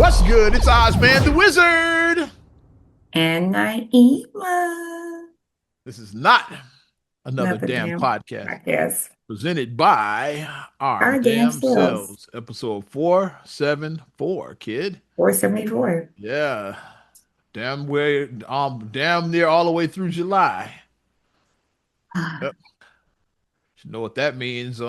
What's good? It's Ozman the Wizard. And Naima. This is not another Another damn damn podcast podcast. presented by our Our damn damn selves. selves. Episode 474, kid. 474. Yeah. Damn near all the way through July. Yep. You know what that means,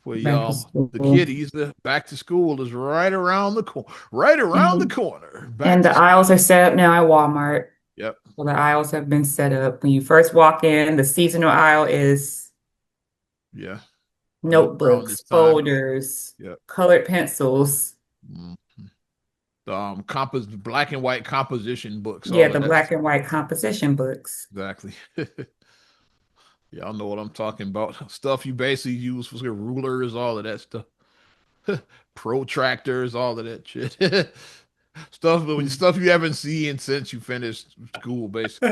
for Back to the school. kiddies, the back to school is right around the corner. Right around the And, corner. Back and to the school. aisles are set up now at Walmart. Yep. So the aisles have been set up. When you first walk in, the seasonal aisle is Yeah. Right around this notebooks, time. folders, Yep. colored pencils. Mhm. Black and white composition books, Yeah, all of the that black stuff. and white composition books. Exactly. Y'all know what I'm talking about. Stuff you basically use for rulers, all of that stuff. Protractors, all of that shit. Stuff you haven't seen since you finished school, basically.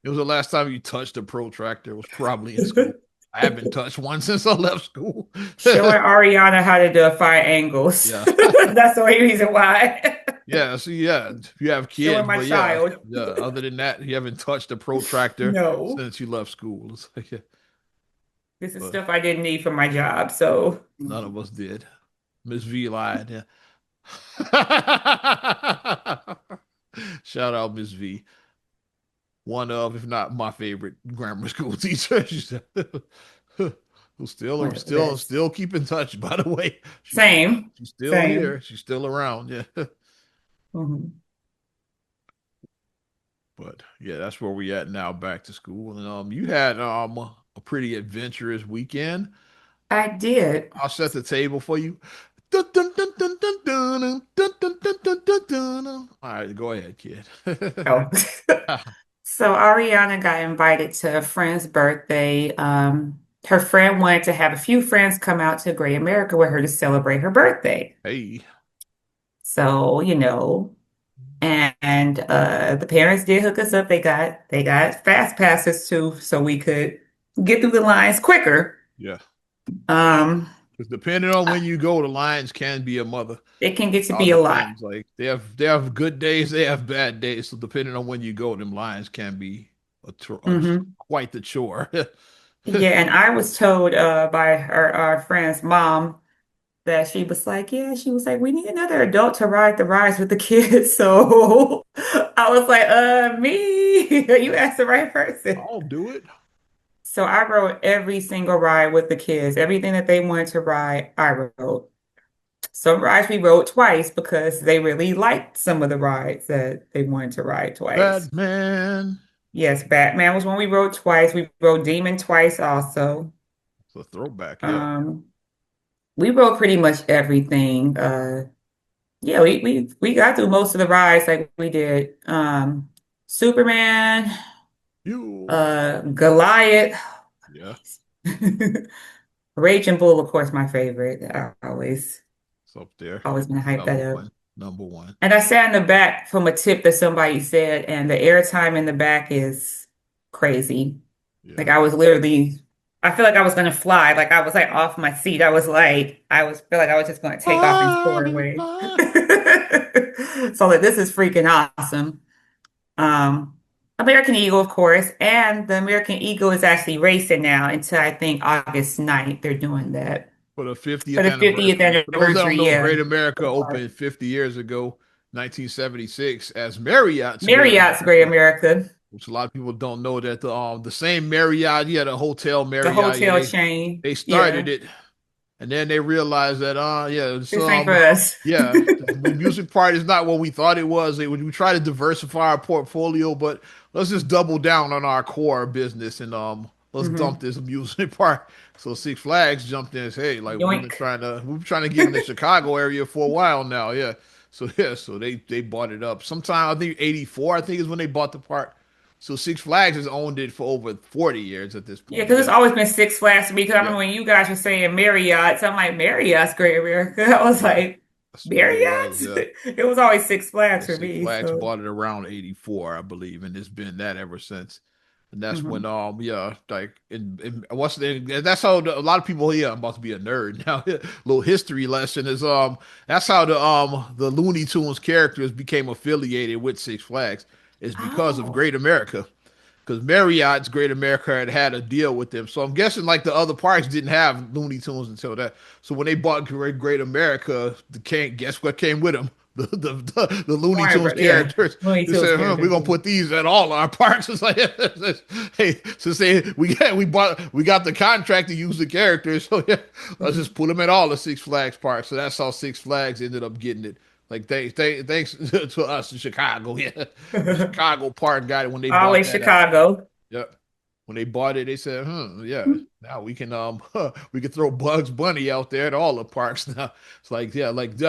It was the last time you touched a protractor, it was probably in school. I haven't touched one since I left school. Showing Ariana how to defy angles. Yeah. That's the only reason why. Yeah, see, yeah, if you have Showing kids, my but yeah, child. yeah. Other than that, you haven't touched a protractor No, since you left school. It's like, yeah, this is but stuff I didn't need for my job. So, none of us did. Miss V lied. Yeah. Shout out Miss V, one of, if not my favorite grammar school teacher. She's who one of the best. still keep in touch. By the way, Same, she's still same. here. She's still around. Yeah. Mhm. But yeah, that's where we at now, back to school. And you had a pretty adventurous weekend. I did. I'll set the table for you. Dun, dun, dun, dun, dun, dun, dun, dun, dun, dun, dun, dun. All right, go ahead, kid. Oh. So Ariana got invited to a friend's birthday. Her friend wanted to have a few friends come out to Great America with her to celebrate her birthday. Hey, So, and the parents did hook us up. They got fast passes too, so we could get through the lines quicker. yeah. Um, Because depending on when you go, the Lions can be a mother. it can get to All be a lot. depends. Like they have good days, they have bad days. So depending on when you go, them Lions can be Hmm. quite the chore. Yeah, and I was told by our friend's mom that she was like, yeah, she was like, we need another adult to ride the rides with the kids. So I was like, me. You asked the right person. I'll do it. So I rode every single ride with the kids. Everything that they wanted to ride, I rode. Some rides we rode twice because they really liked some of the rides that they wanted to ride twice. Batman. Yes, Batman was one we rode twice. We rode Demon twice also. It's a throwback, yeah. Um, we rode pretty much everything. Yeah, we got through most of the rides like we did. Superman, You. Goliath, Yeah, Raging Bull, of course, my favorite. I it's up there. always been hyped Number that up. one. Number one. And I sat in the back from a tip that somebody said, and the airtime in the back is crazy. Like Yeah. I was literally, I feel like I was gonna fly. Like I was like off my seat. I feel like I was just gonna take off and soar away. So like this is freaking awesome. Um, American Eagle, of course, and the American Eagle is actually racing now until I think August 9th. They're doing that For the for 50th the 50th anniversary. For those that don't anniversary. know, Yeah. Great America opened 50 years ago, 1976, as Marriott's Great Marriott's Great America, America, which a lot of people don't know that the same Marriott, yeah, the Hotel the Marriott, yeah, hotel they chain. they Yeah, started it, and then they realized that yeah, it's this ain't for us. yeah, the music part is not what we thought it was. We try to diversify our portfolio, but let's just double down on our core business and let's dump Hmm. this music part. So Six Flags jumped in and said, hey, like Yoink. we've been trying to get in the Chicago area for a while now, yeah. So yeah, so they bought it up. Sometime I think 84, I think is when they bought the part. So Six Flags has owned it for over 40 years at this Yeah, point. because it's Yeah. always been Six Flags to me. Because I Yeah. remember when you guys were saying Marriott's, I'm like, Marriott's Great America. I was Yeah. like, That's what it was. Marriott's? Yeah. It was always Six Flags Yeah, for Six me. Flags So, bought it around 84, I believe, and it's been that ever since. And that's when Hmm. yeah, like in what's the that's how a lot of people here. I'm about to be a nerd now. Little history lesson is that's how the Looney Tunes characters became affiliated with Six Flags is because of Oh, Great America, because Marriott's Great America had a deal with them. So I'm guessing like the other parks didn't have Looney Tunes until that. So when they bought Great America, guess what came with them? The Looney Warner Tunes Bros. Yeah, characters. Looney They Tunes said, huh, we're characters. gonna put these at all our parks. It's like, hey, since we got the contract to use the characters, so yeah, let's Mhm. just put them at all the Six Flags parks. So that's how Six Flags ended up getting it. Like thanks to us in Chicago, yeah, the Chicago park got it when they bought Always that out. Chicago. Yep. When they bought it, they said, yeah, now we can we can throw Bugs Bunny out there at all the parks now. It's like, yeah, like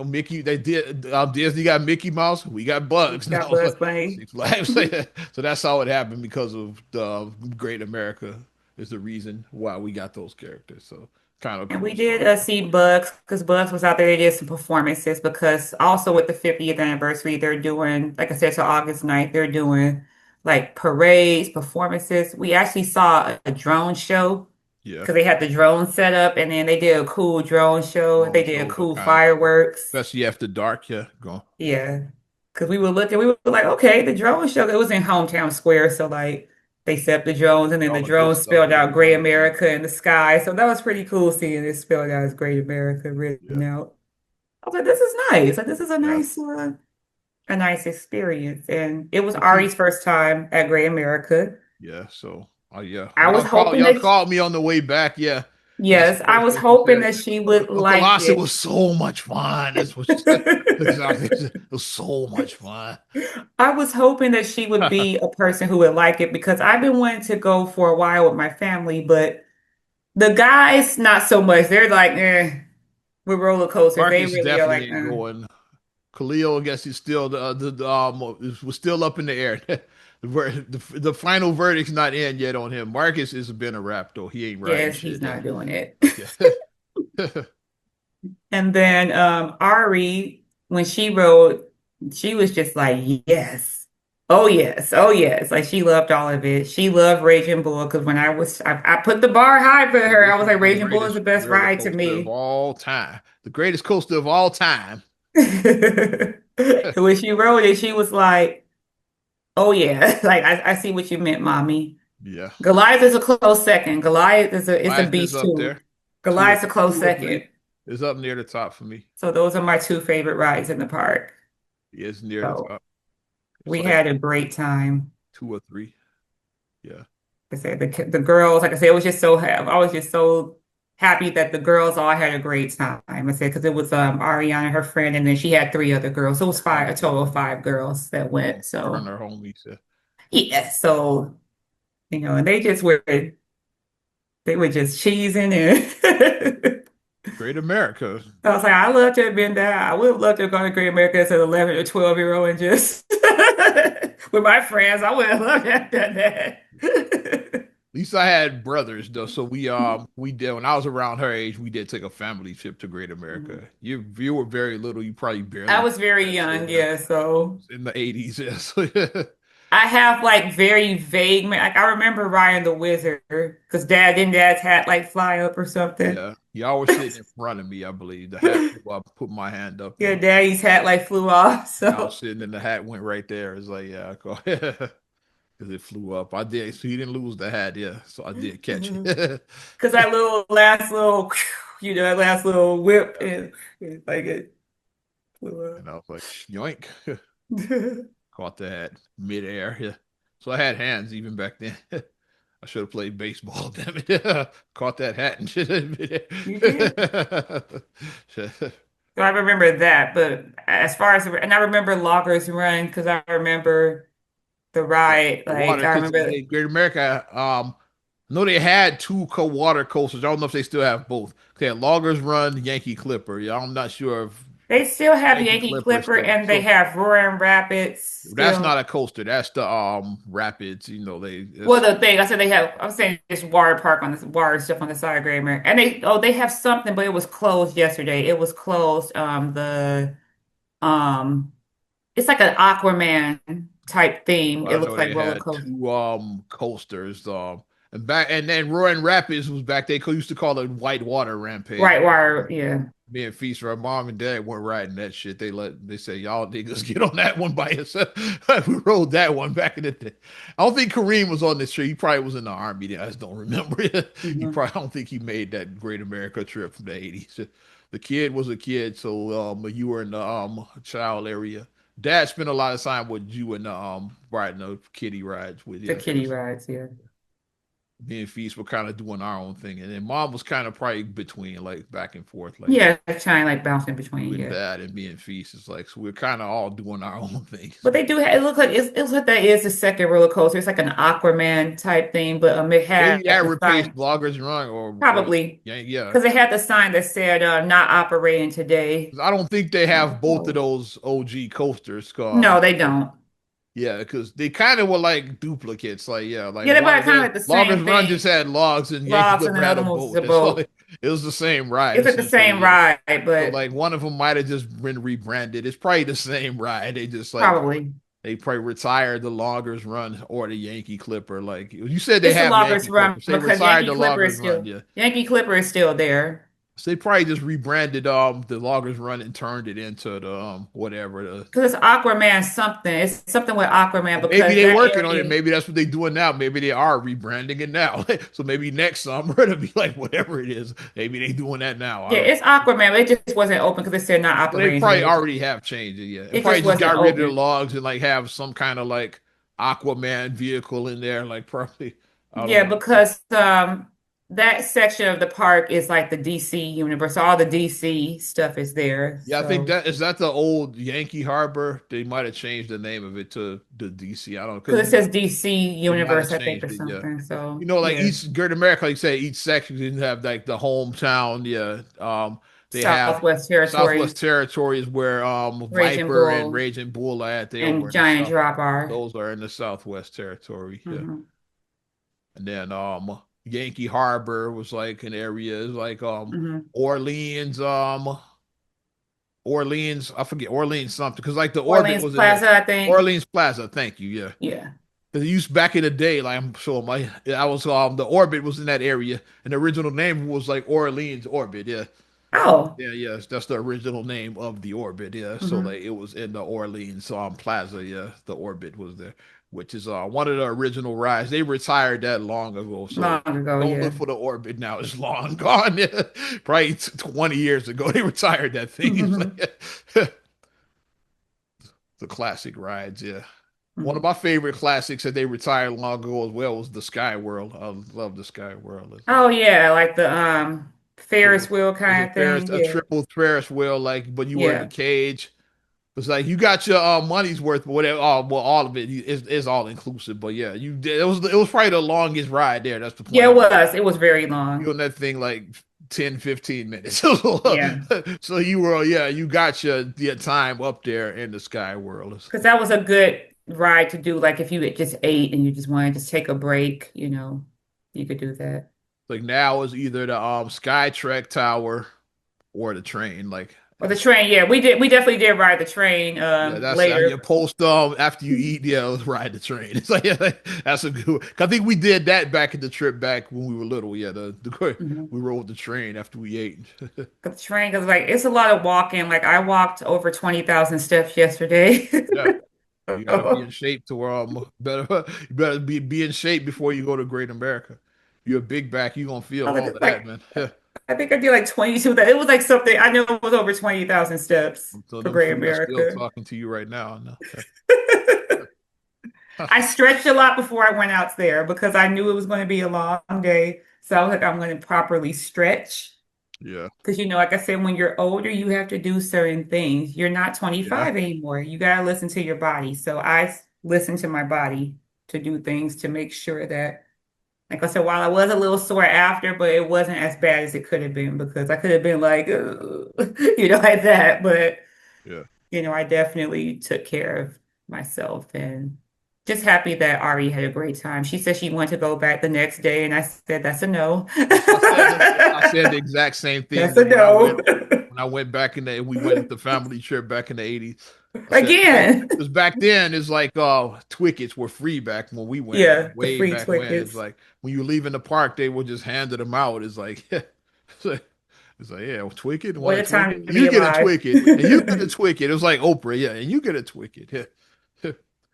Mickey, they did Disney got Mickey Mouse, we got Bugs now. Got It's Buzz like Bunny. Six Flags. So that's how it happened because of the Great America is the reason why we got those characters. So kind of And cool we did story. see Bugs because Bugs was out there. They did some performances because also with the 50th anniversary, they're doing, like I said, so August 9th, they're doing like parades, performances. We actually saw a drone show Yeah. because they had the drone set up and then they did a cool drone show. Drone They did shows are cool kind of cool. fireworks. Especially after dark, yeah. Go. Yeah. Because we were looking, we were like, okay, the drone show, it was in Hometown Square. So, like, they set up the drones and then All the the good drones stuff spelled with the out Great drones, yeah. America in the sky. So, that was pretty cool seeing it spelled out as Great America Yeah. written out. I was like, this is nice. Like, this is Yeah. a nice experience. And it was But see, Ari's first time at Great America. yeah, so yeah. I was hoping Y'all that, called me on the way back, yeah. That's the yes, I first was thing she hoping said. that she would Uncle like Lassie it. was so much fun. That's what she said. Exactly. It was so much fun. I was hoping that she would be a person who would like it because I've been wanting to go for a while with my family, but the guys, not so much. They're like, with roller coasters. They Marcus really are definitely like, ain't going. Khalil, I guess he's still was still up in the air. The final verdict's not in yet on him. Marcus has been a rap though. He ain't riding yes, he's shit. Yeah. not doing it. Yeah. And then Ari, when she wrote, she was just like, yes. Oh yes, oh yes. Like she loved all of it. She loved Raging Bull because when I put the bar high for her. I This was is like, the Raging Bull is greatest the best roller ride to coaster of me. all time. The greatest coaster of all time. When she wrote it, she was like, "Oh yeah, like I see what you meant, mommy." Yeah. Goliath is a close second. Goliath is a Lions is beast up too. there. Goliath's a close Two or three second. is up near the top for me. So those are my two favorite rides in the park. Yeah, it's near the So top. It's we like had a great time. two or three. Yeah. I said the girls, like I said, it was just so I was just so happy that the girls all had a great time. I said because it was Ariana, her friend, and then she had three other girls. So it was five, a total of five girls that went. So Turner homies. Yeah. yeah, so and they were just cheesing and Great America. I was like, I love to have been there. I would have loved to have gone to Great America as an 11 or 12-year-old and just with my friends. I would have loved to have done that. At least I had brothers though, so we did when I was around her age, we did take a family trip to Great America. You were very little, you probably I barely was very that shit, young, yeah. yeah. So In the 80s, yeah. So, yeah. I have like very vague, like I remember Ryan the Wizard because Dad's hat like fly up or something. Yeah. Y'all were sitting in front of me, I believe. The hat flew up, put my hand up Yeah, and Daddy's hat like flew off. y'all So sitting and the hat went right there. It's like, yeah, go ahead. Because it flew up. I did, so he didn't lose the hat, yeah. So I did catch it. because that little last little, that last little whip and like it flew And I was like, yoink. up. Caught the hat midair. Yeah. So I had hands even back then. I should have played baseball, damn it. Caught that hat and shit midair. You did. So I remember that, but as far as and I remember Loggers Run because I remember the Yeah. ride. The Like water, I because remember, Great America, I know they had two water coasters. I don't know if they still have both. They had Loggers Run, Yankee Clipper. Yeah, I'm not sure if they still have Yankee Yankee Clipper Clipper still. and they So have Roaring Rapids that's still. not a coaster. That's the rapids. They Well, it's the thing I said they have, I'm saying this water park on this water stuff on the side of Great America, and they have something, but it was closed yesterday. It was closed. Um, it's like an Aquaman. type theme. It I looks know they like roller had coaster. two coasters. And then Roaring Rapids was back. They used to call it Whitewater Rampage. Right wire, yeah. Me and Feast, our mom and dad weren't riding that shit. They said y'all niggas get on that one by yourself. We rode that one back in the day. I don't think Kareem was on this trip. He probably was in the army. Then. I just don't remember it. He Hmm. probably I don't think he made that Great America trip from the 80s. The kid was a kid, so you were in the child area. Dad spent a lot of time with you and riding the kiddie rides with The you. kiddie rides, yeah. Me and Feast were kind of doing our own thing, and then Mom was kind of probably between, like back and forth, like Yeah, trying like bouncing between, with yeah. Dad and me and Feast. It's like so we're kind of all doing our own things. But they do have, it looks like that is the second roller coaster. It's like an Aquaman type thing, but it had Maybe that the replaced sign Bloggers Run or probably yeah, yeah. because it had the sign that said not operating today. 'Cause I don't think they have both of Oh. those OG coasters. No, they don't. Yeah, because they kind of were like duplicates. Like yeah, like Yeah, they're about kind of Bloggers, like the same Bloggers Run just thing. had logs and Yankee Logs and Clipper then had a other ones is boat. a That's all. boat. It was the same ride It's like the essentially. same Yeah. ride, So but like one of them might have just been rebranded. It's probably the same ride. They just like probably they probably retired the Loggers Run or the Yankee Clipper. Like you said, they it's the have loggers Yankee run Clippers. They because retired the Loggers Run. Yeah, Yankee Clipper is still there. so they probably just rebranded the Loggers Run and turned it into the whatever the. Because it's Aquaman something. It's something with Aquaman Or maybe because they that working on it. area. Maybe that's what they're doing now. Maybe they are rebranding it now. So maybe next summer it'll be like whatever it is. Maybe they doing that now. I Yeah, don't it's Aquaman, but it just wasn't open because it said not know. They operating probably today. already have changed it. Yeah, and It probably just just wasn't got rid of the open. logs and like have some kind of like Aquaman vehicle in there. Like probably I don't Yeah, know. because that section of the park is like the DC universe. All the DC stuff is there. Yeah, I think So that is that the old Yankee Harbor. They might have changed the name of it to the DC. I don't know because because it says DC they might have universe, I think, or changed it. Yeah, something. you So know, like yeah, each Great America, like you say, each section didn't have like the hometown. Yeah, they have Southwest Territory, Southwest Territories where Raging Viper and Bull, Raging Bull are at. They over and in the Giant South. Drop are. Those are in the Southwest Territory. Yeah, Hmm. and then Yankee Harbor was like an area. It's like Hmm. Orleans Orleans, I forget Orleans something because like the orbit Orleans was in there. Plaza, I think. Orleans Plaza, thank you. Yeah, Yeah. because it used back in the day, like I'm sure my I was the orbit was in that area, and the original name was like Orleans Orbit. Yeah, Oh. yeah, yeah. That's the original name of the orbit. Yeah, so Hmm. like it was in the Orleans Plaza. Yeah, the orbit was there, which is one of the original rides. They retired that long ago, so Long ago, don't yeah. look for the orbit now. It's long gone. Yeah. Probably 20 years ago they retired that thing. It's like the classic rides. Yeah. One of Mhm. my favorite classics that they retired long ago as well was the Sky World. I love the Sky World. Oh yeah, like the So Ferris wheel it's kind of thing. A Yeah. triple Ferris wheel, like, but you were in the Yeah. cage. It's like you got your money's worth, but whatever. Well, all of it is all inclusive. But yeah, you did. It was probably the longest ride there. That's the Yeah, point. it was. It was very You long. on that thing like 10, 15 minutes. Yeah. So you were yeah, you got your time up there in the Sky World. Because that was a good ride to do. Like if you had just ate and you just wanted to take a break, you could do that. Like now is either the Sky Trek Tower or the train. Like Or the train, yeah, we did. We definitely did ride the train yeah, that's later. your post after you eat. Yeah, let's ride the train. It's like yeah, that's a good. I think we did that back in the trip back when we were little. Yeah, Mhm. we rode the train after we ate. The train, because like it's a lot of walking. Like I walked over 20,000 steps yesterday. Yeah, you got to be in shape to better you better be in shape before you go to Great America. You're a big back, you gonna feel all of that, Like man. I think I did like 22. That it was like something. I know it was over 20,000 steps So for them Great feet are still America. talking to you right now. No. I stretched a lot before I went out there because I knew it was going to be a long day. So I was like, I'm going to properly stretch. Yeah, Because, like I said, when you're older, you have to do certain things. You're not yeah, 25 anymore. You got to listen to your body. So I listen to my body to do things to make sure that, like I said, while I was a little sore after, but it wasn't as bad as it could have been because I could have been like, "Ugh," like that. But yeah. I definitely took care of myself and just happy that Ari had a great time. She said she wanted to go back the next day, and I said that's a no. I said the exact same thing That's a that no. when I went back in the we went the family trip back in the 80s. I said Again. because back then it's like Twickets were free back when we went Yeah, the way free back when. It's tickets. like when you leave in the park, they would just handed them out. It's like it's like yeah, Twicket, What want a a time Twicket? to be You get a alive. Twicket, and you get a Twicket. It was like Oprah, yeah, and you get a Twicket. Yeah.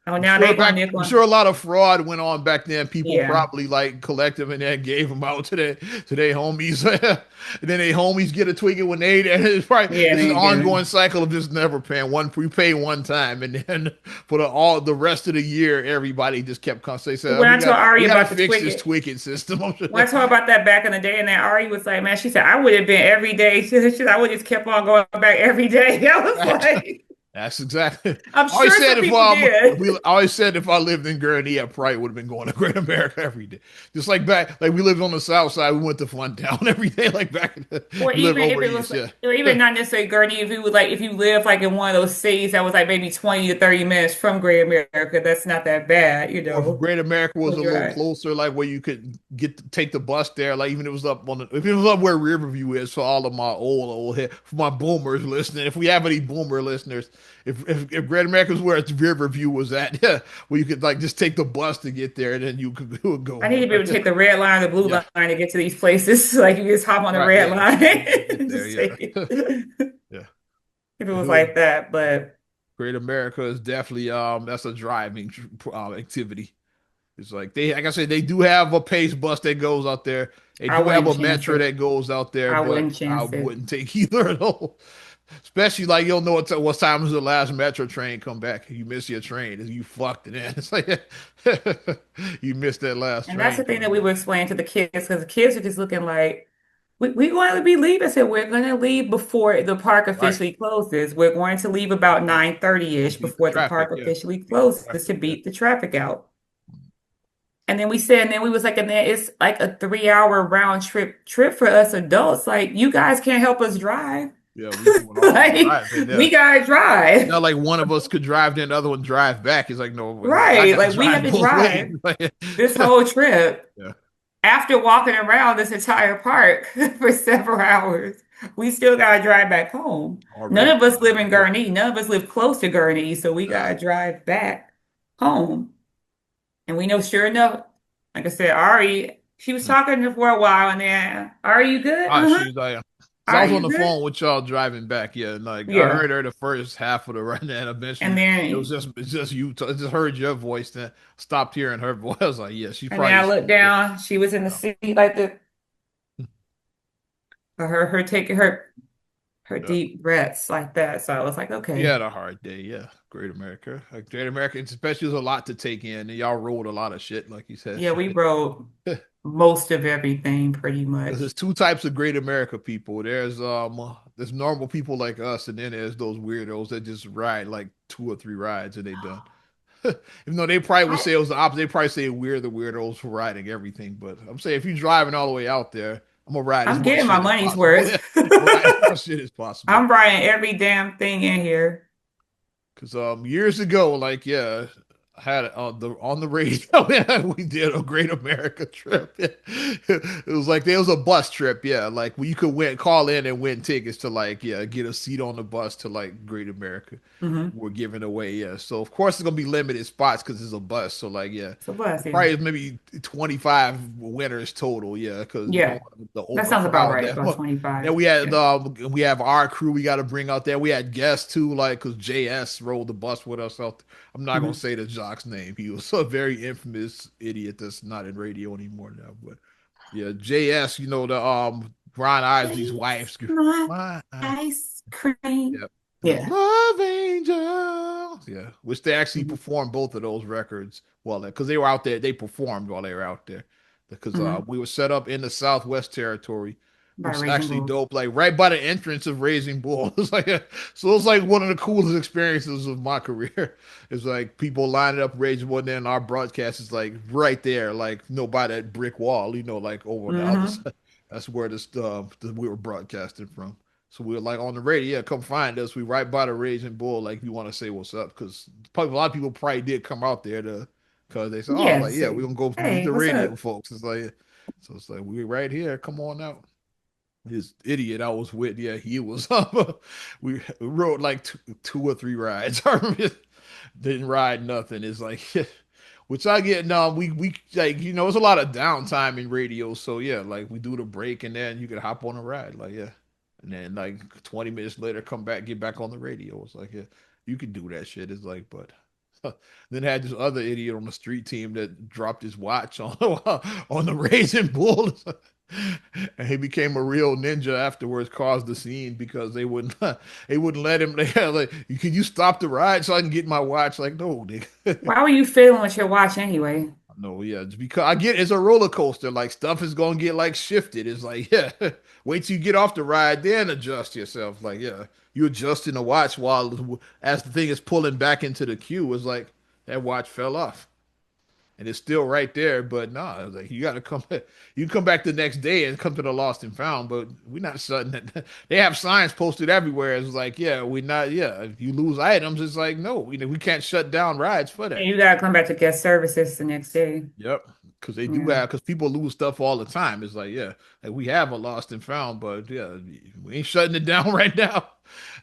Oh, I'm now sure they going back. they're I'm going. sure a lot of fraud went on back then. People Yeah. probably like collected them and then gave them out to their homies. And then they homies get a Twinkie when they. And it's probably Yeah, it's an they ain't getting it. ongoing cycle of just never paying one. We pay one time, and then for all the rest of the year, everybody just kept constantly saying, When "We I told got we Ari got to about the fix this Twicket, Twinkie system." when I told her about that back in the day, and then Ari was like, "Man," she said, "I would have been every day." She said, "I would just kept on going back every day." I was like, That's exactly. "I'm I always sure said some people did." I always said if I lived in Gurnee, I probably would have been going to Great America every day. Just like we lived on the south side, we went to Funtown every day. Like back in Or we lived even if over it was east, like, yeah. or even not necessarily Gurney, if you would like, if you live like in one of those cities that was like maybe 20 to 30 minutes from Great America, that's not that bad, you Or if know. Great America was We'll a little drive. closer, like where you could take the bus there, like even if it was up if it was up where Riverview is, for all of my old head, for my boomers listening. If we have any boomer listeners, if Great America was where its Riverview was at, yeah, where you could like just take the bus to get there, and then you could go I need home. to be able to take the red line or the blue Yeah, line to get to these places. Like you just hop on the right. red Yeah, line you get and there. just Yeah, take it. yeah. If it If was it was like that, but Great America is definitely that's a driving activity. It's like like I said, they do have a pace bus that goes out there. They I do have wouldn't a chance metro it. that goes out there, I but wouldn't I chance it. wouldn't take either of those. Especially like you don't know what time is the last metro train come back. You miss your train, you fucked it in. It's like you missed that last And that's train the thing that coming we back. were explaining to the kids because the kids are just looking like, we're going to be leaving. I said, we're going to leave before the park Right. officially closes. We're going to leave about Beat 9:30-ish beat the before the traffic, park yeah. officially Beat the closes traffic, to yeah. beat the traffic out. And then we said, and then we was like, and then it's like a 3 hour round trip for us adults. Like, you guys can't help us drive. Yeah, we doing all the Like, driving we there. gotta drive. Not like one of us could drive, then the other one drive back. It's like, no, I Right. got to Like, we have drive to both ways. drive this whole trip Yeah. after walking around this entire park for several hours. We still gotta drive back home. None Already of us live driving. in Yeah. Gurnee. None of us live close to Gurnee, so we Yeah. gotta drive back home. And we know, sure enough, like I said, Ari, she was talking to for a while, and then, are you good? Ah, Uh-huh. she's like, so I Are was on you the good? phone with y'all driving back, yeah, and like I Yeah. heard her the first half of the run, and And eventually then it's just you. I just heard your voice, then stopped hearing her voice. I was like, yeah, she and then probably I looked asleep. Yeah. down, she was in the seat like the her taking her Yeah. deep breaths like that. So I was like, We okay. had a hard day, yeah. Great America, like Great America, especially was a lot to take in, and y'all rolled a lot of shit, like you said. Yeah, we wrote most of everything pretty much. Because there's two types of Great America people. There's normal people like us, and then there's those weirdos that just ride like 2 or 3 rides and they done. Even though they probably would I say it was the opposite, they probably say we're the weirdos for riding everything. But I'm saying if you're driving all the way out there, I'm gonna ride as I'm much getting my shit as money's possible. worth. Ride as much shit as possible. I'm writing every damn thing in here. Because years ago, like yeah, I had it on the radio. Yeah, we did a Great America trip. It was like there was a bus trip. Yeah, like where you could call in and win tickets to like yeah get a seat on the bus to like Great America. Hmm. We're giving away. Yeah, so of course it's gonna be limited spots because it's a bus. So like yeah, So bless you. probably maybe 25 winners total. Yeah, because you don't Yeah, want the that sounds about overcrowd right. that About much. Then 25. we Yeah. have our crew we got to bring out there. We had guests too, like because JS rode the bus with us out there. I'm not gonna Hmm. say the jock's name. He was a very infamous idiot that's not in radio anymore now. But yeah, JS, the Brian Isley's It's wife's my my ice cream. yeah. The Yeah. Love Angels. Yeah. Which they actually Hmm. performed both of those records well because they were out there. They performed while they were out there. Because Hmm. we were set up in the Southwest Territory, By which is Raging actually Bull. dope, like right by the entrance of Raising Bull. So it's like one of the coolest experiences of my career. It's like people lining up Raising Bull, and then our broadcast is like right there, like by that brick wall, like over on the other Hmm. side. That's where we were broadcasting from. So we were like on the radio, yeah, come find us. We right by the Raging Bull, like you want to say what's up, because probably a lot of people probably did come out there because they said, oh, like Yes. yeah, we're gonna go meet Hey, the what's radio up? folks. It's like, so it's like we're right here. Come on out. This idiot I was with, yeah, he was we rode like two or three rides. I remember didn't ride nothing. It's like which I get no, we like it's a lot of downtime in radio. So yeah, like we do the break and then you can hop on a ride. Like yeah. And then like 20 minutes later come back, get back on the radio. It's like yeah, you can do that shit. It's like, but then had this other idiot on the street team that dropped his watch on on the Raging Bull. And he became a real ninja afterwards, caused the scene because they wouldn't they wouldn't let him. They had like, can you stop the ride so I can get my watch? Like, no, nigga. Why were you fiddling with your watch anyway? No, yeah, it's because I get it's a roller coaster. Like stuff is gonna get like shifted. It's like, yeah, wait till you get off the ride, then adjust yourself. Like, yeah, you adjusting the watch while as the thing is pulling back into the queue. It's like that watch fell off and it's still right there. But no, nah, like you got to come. You come back the next day and come to the lost and found. But we're not shutting it. They have signs posted everywhere. It's like, yeah, we're not. Yeah, if you lose items, it's like, no, we can't shut down rides for And that. you gotta come back to guest services the next day. Yep. Because they do Yeah. have, because people lose stuff all the time. It's like, yeah, like we have a lost and found, but yeah, we ain't shutting it down right now.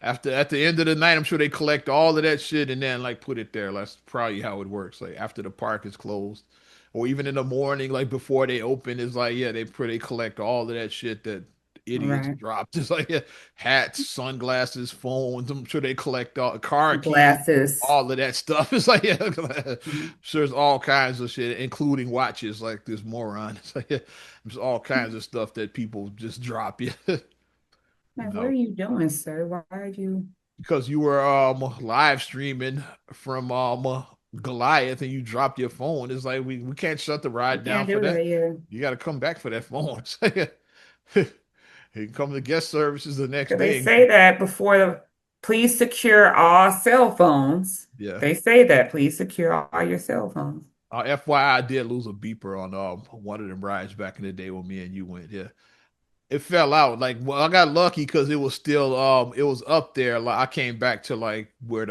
After at the end of the night, I'm sure they collect all of that shit and then like put it there. That's probably how it works. Like after the park is closed, or even in the morning, like before they open, it's like, yeah, they collect all of that shit that idiots Right. dropped. It's like yeah, hats, sunglasses, phones. I'm sure they collect all car keys, Glasses. all of that stuff. It's like yeah, Mhm. sure there's all kinds of shit, including watches. Like this moron. It's like yeah, there's all kinds of stuff that people just drop. Yeah, Like, what are no, you doing, sir? Why are you? because you were live streaming from Goliath and you dropped your phone. It's like we can't shut the You ride down can't for do that. that. Yeah. You got to come back for that phone. It's like, yeah. You come to guest services the next Because they day. say that before please secure all cell phones. Yeah. They say that, please secure all your cell phones. FYI, I did lose a beeper on one of them rides back in the day when me and you went. Yeah, it fell out. Like, well, I got lucky because it was still it was up there. Like, I came back to like where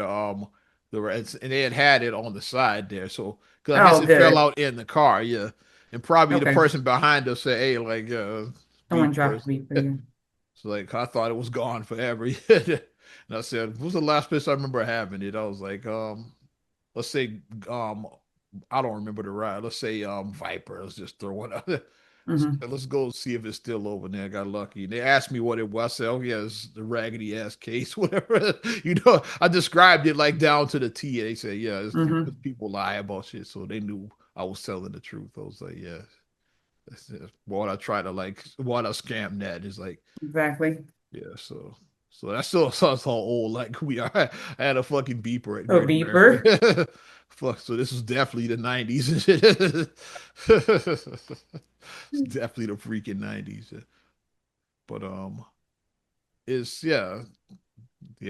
and they had it on the side there. So, because I guess Oh, it fell good. out in the car. Yeah, and probably the Okay. person behind us said, "Hey, like, Someone beeper." dropped a beat for you. So like I thought it was gone forever. And I said, "What was the last place I remember having it?" I was like, let's say um I don't remember the ride. Let's say Viper. Let's just throw one out. Hmm. Let's go see if it's still over there. I got lucky. And they asked me what it was. I said, oh yeah, it's the raggedy ass case, whatever. I described it like down to the T. They said, yeah, it's because Hmm. people lie about shit. So they knew I was telling the truth. I was like, yeah. That's what I try to like what I scam that is like Exactly. yeah, so that's still sounds all old. Like we are. I had a fucking beeper at A Great beeper. America. Fuck. So this was definitely the '90s and shit. It's definitely the freaking '90s. But it's yeah.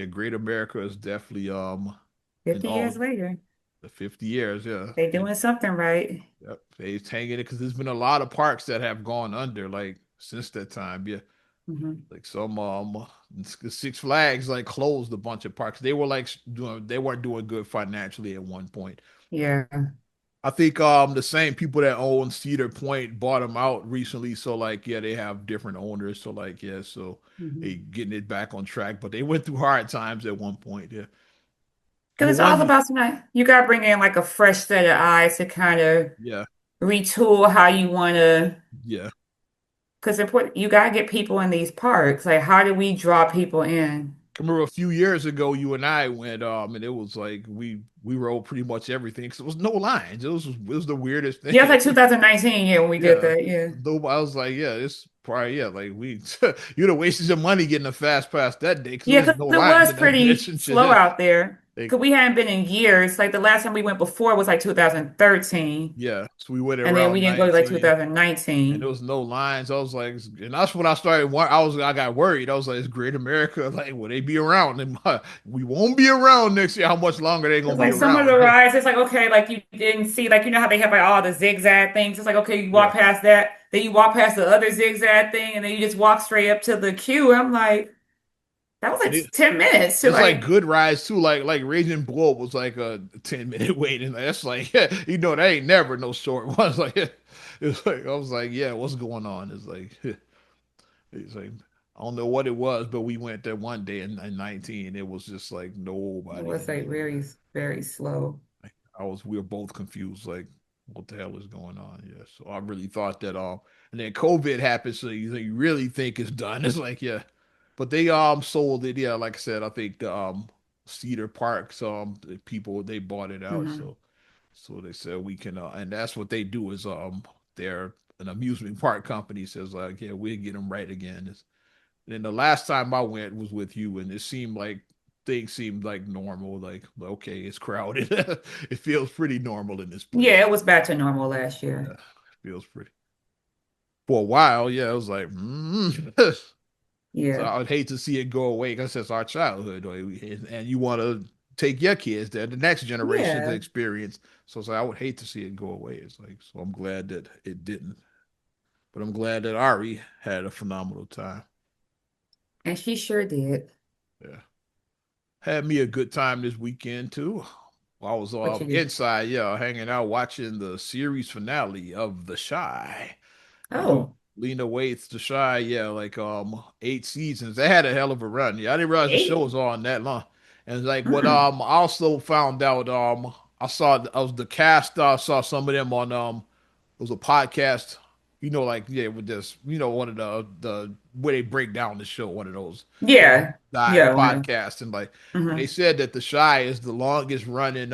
Great America is definitely in 50 all years later. the 50 years. Yeah, They doing something right. yep. They've hanging it because there's been a lot of parks that have gone under like since that time. Yeah. Hmm. Like some Six Flags like closed a bunch of parks. They were like doing they weren't doing good financially at one point. Yeah. I think the same people that own Cedar Point bought them out recently. So like yeah, they have different owners. So like yeah, so they Hmm. getting it back on track. But they went through hard times at one point. Yeah. Because But it's all one about tonight. You got to bring in like a fresh set of eyes to kind of yeah, retool how you want to. yeah. Because important, you got to get people in these parks. Like, how do we draw people in? I remember a few years ago, you and I went, and it was like we rode pretty much everything because there was no lines. It was the weirdest Yeah, it's thing. like 2019, yeah, when we did Yeah. that. Yeah. Though I was like, yeah, it's probably yeah, like we you'd have wasted your money getting a fast pass that day because there Yeah, was because no it lines was in that bitch pretty and slow shit. out there. Like, Because we hadn't been in years. Like the last time we went before was like 2013. yeah. So we went And then we around didn't go to like 19 and there 2019. was no lines. I was like, and that's when I started I got worried. I was like, it's Great America. Like, will they be around? And we won't be around next year. How much longer they gonna It's be like some of the around? rides, it's like, okay, like you didn't see, like, you know how they have like all the zigzag things. It's like, okay, you Yeah. walk past that, then you walk past the other zigzag thing, and then you just walk straight up to the queue. I'm like, that was And like 10 minutes to it's like like, good rides too. Like Raging Bull was like a 10-minute wait, and that's like that ain't never no short one. It's like it's like I was like, yeah, what's going on? It's like it's like I don't know what it was, but we went there one day in 19. It was just like It nobody was in like there. very, very slow. We were both confused, like, what the hell is going on? Yeah. So I really thought that and then COVID happened, so you really think it's done. It's like, yeah. But they sold it, yeah, like I said, I think the Cedar Parks the people they bought it out. Hmm. So they said we can and that's what they do is they're an amusement park company says like, yeah, we'll get them right again. And then the last time I went was with you, and it seemed like things seemed like normal. Like, okay, it's crowded. It feels pretty normal in this Yeah, place. it was back to normal last Yeah, year. it feels pretty. For a while, yeah, I was like, so Yeah. I would hate to see it go away because it's our childhood, and you want to take your kids there, the next generation to Yeah. experience. So it's like, I would hate to see it go away. It's like, so I'm glad that it didn't, but I'm glad that Ari had a phenomenal time. And she sure did. Yeah. Had me a good time this weekend too. I was What you do? inside, yeah, hanging out watching the series finale of The Shy. Oh, Lena Waithe's The Shy, yeah, like 8 seasons. They had a hell of a run. Yeah, I didn't realize the show eight. was on that long. And like what Mm. I also found out I was the cast saw some of them on it was a podcast, like yeah, with this, one of the where they break down the show, one of those Yeah. dive Yeah. podcasts, and like, and they Mm-hmm. said that The Shy is the longest running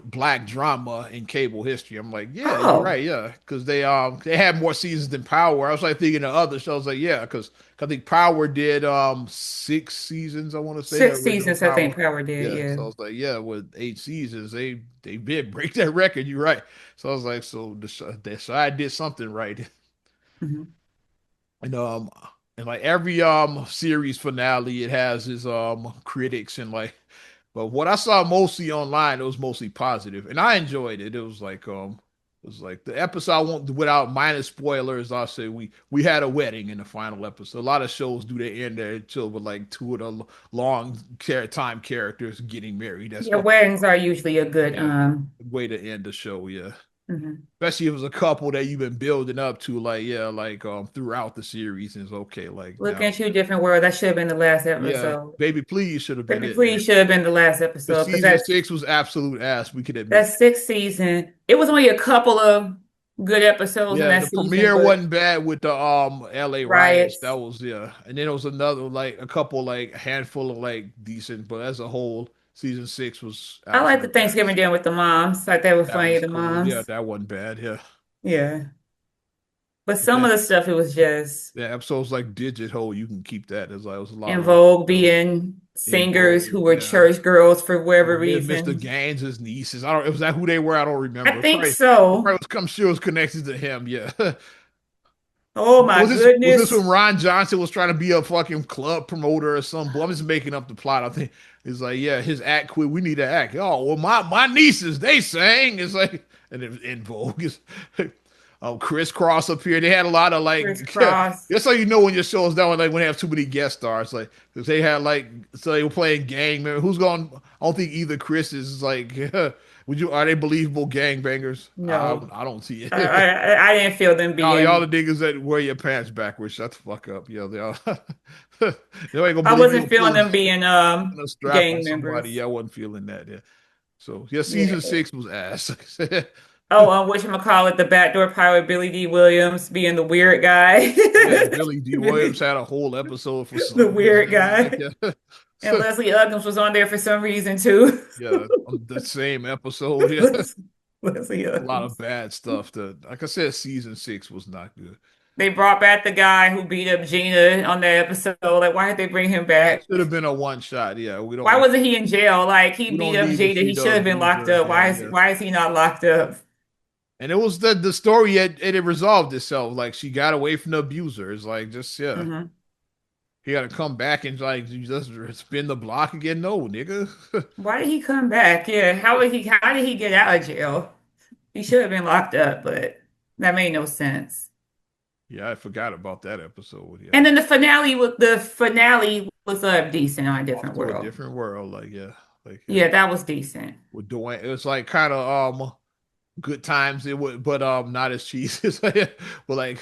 black drama in cable history. I'm like, yeah, you're Oh, right, yeah, because they had more seasons than Power. I was like thinking of other shows, like yeah, because I think Power did 6 seasons. I want to say the six original seasons, I Power. think Power did. Yeah, Yeah. so I was like, yeah, with 8 seasons, they did break that record. You're right. So I was like, so the Shy did something right. Hmm. And like every series finale, it has its critics and like, but what I saw mostly online, it was mostly positive, and I enjoyed it. It was like the episode I won't without minor spoilers. I'll say we had a wedding in the final episode. A lot of shows do they end there chill with like two of the long time characters getting married. That's Yeah, like, weddings are usually a good yeah, way to end the show. Yeah, mhm. especially if it was a couple that you've been building up to, like yeah, like throughout the series, and it's okay. Like Look now, into a different world. That should have been the last yeah, episode. baby, please should have been Baby, it. Yeah, please should have been the last the episode because season six was absolute ass. We could admit. that sixth season, it was only a couple of good episodes in Yeah, that the season, premiere but wasn't bad with the LA riots. That riots. was yeah. And then it was another like a couple like handful of like decent, but as a whole, season six was I like the absolute Thanksgiving ass. dinner with the moms. Like they were That funny, was the cool. Yeah, moms. that wasn't bad. Yeah. Yeah. But But some of then the stuff it was just the episodes like Digit Hole, you can keep that. There's like it was a lot in of like vogue real being in singers vogue. who were Yeah. church girls for whatever Mr. reason. Gaines' nieces. I don't was that who they were? I don't I remember. think Probably so. was I'm sure it was connected to him. Yeah. Oh my Was this goodness. when Ron Johnson was trying to be a fucking club promoter or something? I'm just making up the plot. I think it's like, yeah, his act quit. We need an act. Oh well, my nieces they sang. It's like and it was in Vogue. It's, Chris Cross up here. They had a lot of like. Crisscross. That's how you know when your show's done. Like when they have too many guest stars. Like because they had like so they were playing gang. Man, who's going? I don't think either Chris is like. Would you? Are they believable gangbangers? No. I don't see I, it. I didn't feel them Y'all the being, niggas that wear your pants backwards. Shut the fuck up. Yo, they all they ain't gonna I believe you wasn't gonna feeling pull them being a strap on gang somebody. members. Yeah, I wasn't feeling that. Yeah. So yeah, Yeah. season six was ass. Yeah, Oh, whatchamacallit, the backdoor pilot, Billy D. Williams being the weird guy. Billy D. Williams had a whole episode for The some reason. weird It was like, guy. And yeah. Leslie Uggams was on there for some reason too. Yeah, on the same episode. Yeah. Leslie A lot of Uggams. bad stuff that like I said, season six was not good. They brought back the guy who beat up Gina on that episode. Like, why did they bring him That back? should have been a one shot. Yeah, Why wasn't he in jail? Like, he we beat don't up need to Gina. see He the should have been locked abuser. up. Yeah, yeah. Why is he not locked up? And it was the story it resolved itself. Like she got away from the abuser. It's like just yeah. Hmm. He gotta come back and like you just spin the block again. No, nigga. Why did he come back? Yeah, how did he get out of jail? He should have been locked up, but that made no sense. Yeah, I forgot about that episode. Yeah. And then the finale was decent on a Off different to a world. different world. Like, yeah. Like yeah. Yeah, that was decent. With Dwayne. It was like kind of good times. It would, but not as cheesy. But like,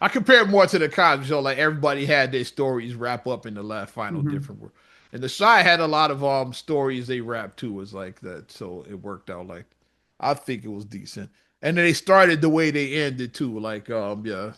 I compare it more to the Cosby Show. Like everybody had their stories wrap up in the last final Hmm. different. And the Shy had a lot of stories they wrapped too. Was like that, so it worked out. Like I think it was decent. And then they started the way they ended too. Like yeah,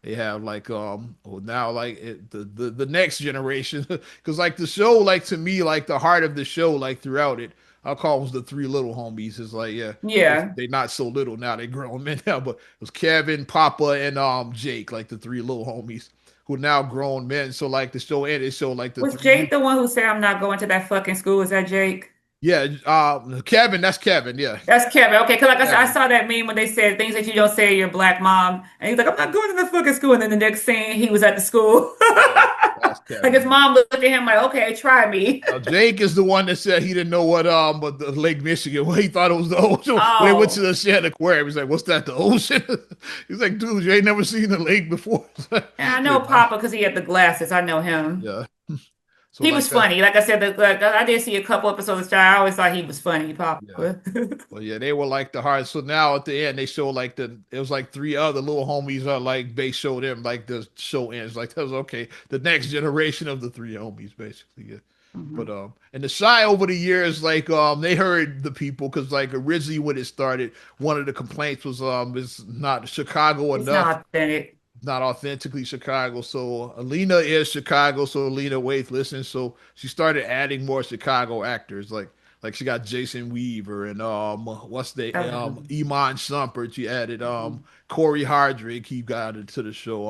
they have like well, now like the next generation because like the show like to me like the heart of the show like throughout it I'll call them the three little homies. It's like yeah, Yeah. they not so little now. They grown men now, but it was Kevin, Papa, and Jake, like the three little homies who are now grown men. So like the show ended, so like the Was three Jake the one who said I'm not going to that fucking school? Was that Jake? yeah, Kevin, that's Kevin, yeah. That's Kevin. Okay, because like I Kevin. saw that meme when they said things that you don't say to your black mom, and he's like, "I'm not going to the fucking school." And then the next scene, he was at the school. Yeah, that's Like his Kevin. mom looked at him like, "Okay, try me." Jake is the one that said he didn't know what but the Lake Michigan. Well, he thought it was the ocean. When they went to Oh, the shed aquarium, he's like, "What's that? The ocean?" He's like, "Dude, you ain't never seen the lake before." and I know He's like, Papa because he had the glasses. I know him. yeah. So He like was that. funny. Like I said, like, I did see a couple episodes of Shy. I always thought he was funny, Yeah. Papa. Well, yeah, they were like the hard. So now at the end, they show like it was like three other little homies are like they showed them like the show ends like that was okay. The next generation of the three homies, basically. Yeah. But Mhm. and the Shy over the years, like they heard the people because like originally when it started, one of the complaints was it's not Chicago It's enough, not authentic. not authentically Chicago. So Alina is Chicago, so Alina Waithe listens. So she started adding more Chicago actors, like she got Jason Weaver and what's the Oh. Iman Shumpert. She added Mhm. Corey Hardrick. He got it to the show.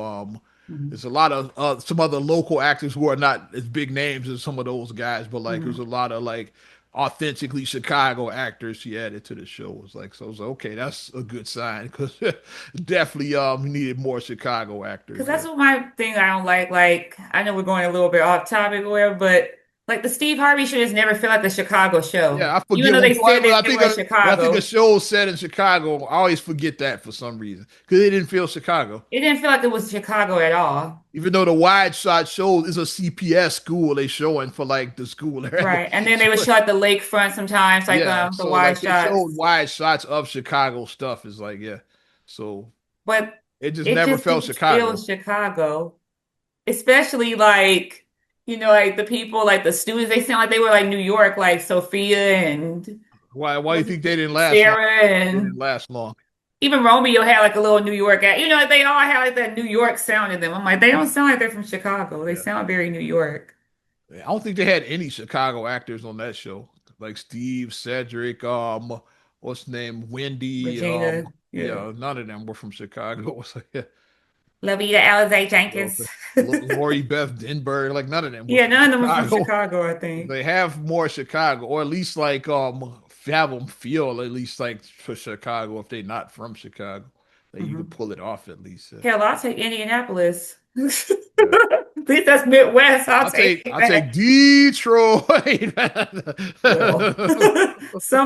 Mhm. There's a lot of some other local actors who are not as big names as some of those guys, but like there's Mhm. a lot of like authentically Chicago actors she added to the show. It was like so I was like, okay, that's a good sign because definitely we needed more Chicago Because actors. Yeah. that's what my thing I don't like. Like, I know we're going a little bit off topic or whatever, but like the Steve Harvey show just never felt like a Chicago show. Yeah, I Even forget though when, they said when that I they think were in when I think a Chicago, show is set in Chicago, I always forget that for some reason because it didn't feel Chicago. it didn't feel like it was Chicago at all. Even though the wide shot show is a CPS school, they showing for like the school area. Right. And then they would So, show like the lakefront sometimes, like yeah, the so wide like they shots. showed wide shots of Chicago stuff. Is like yeah, so But it just it never just felt didn't feel Chicago. Chicago. Especially like, like the people, like the students, they sound like they were like New York, like Sophia and Why do you was it think they didn't last long? Sarah They didn't and last long. even Romeo had like a little New York, like they all had like that New York sound in them. I'm like, they don't sound like they're from Chicago. They Yeah. sound very New York. I don't think they had any Chicago actors on that show, like Steve, Cedric, what's the name, Wendy, Regina, yeah. yeah, none of them were from Chicago. It's like, yeah, Lavita Alizé well, Jenkins. Lori Beth Denberg, like none of them were Yeah, from none of them are from Chicago. Chicago, I think. They have more Chicago, or at least like have them feel at least like for Chicago if they're not from Chicago, that you could Hmm. pull it off at least. Hell, I'll take Indianapolis. Yeah. At least that's Midwest. I'll take I'll take that. Detroit.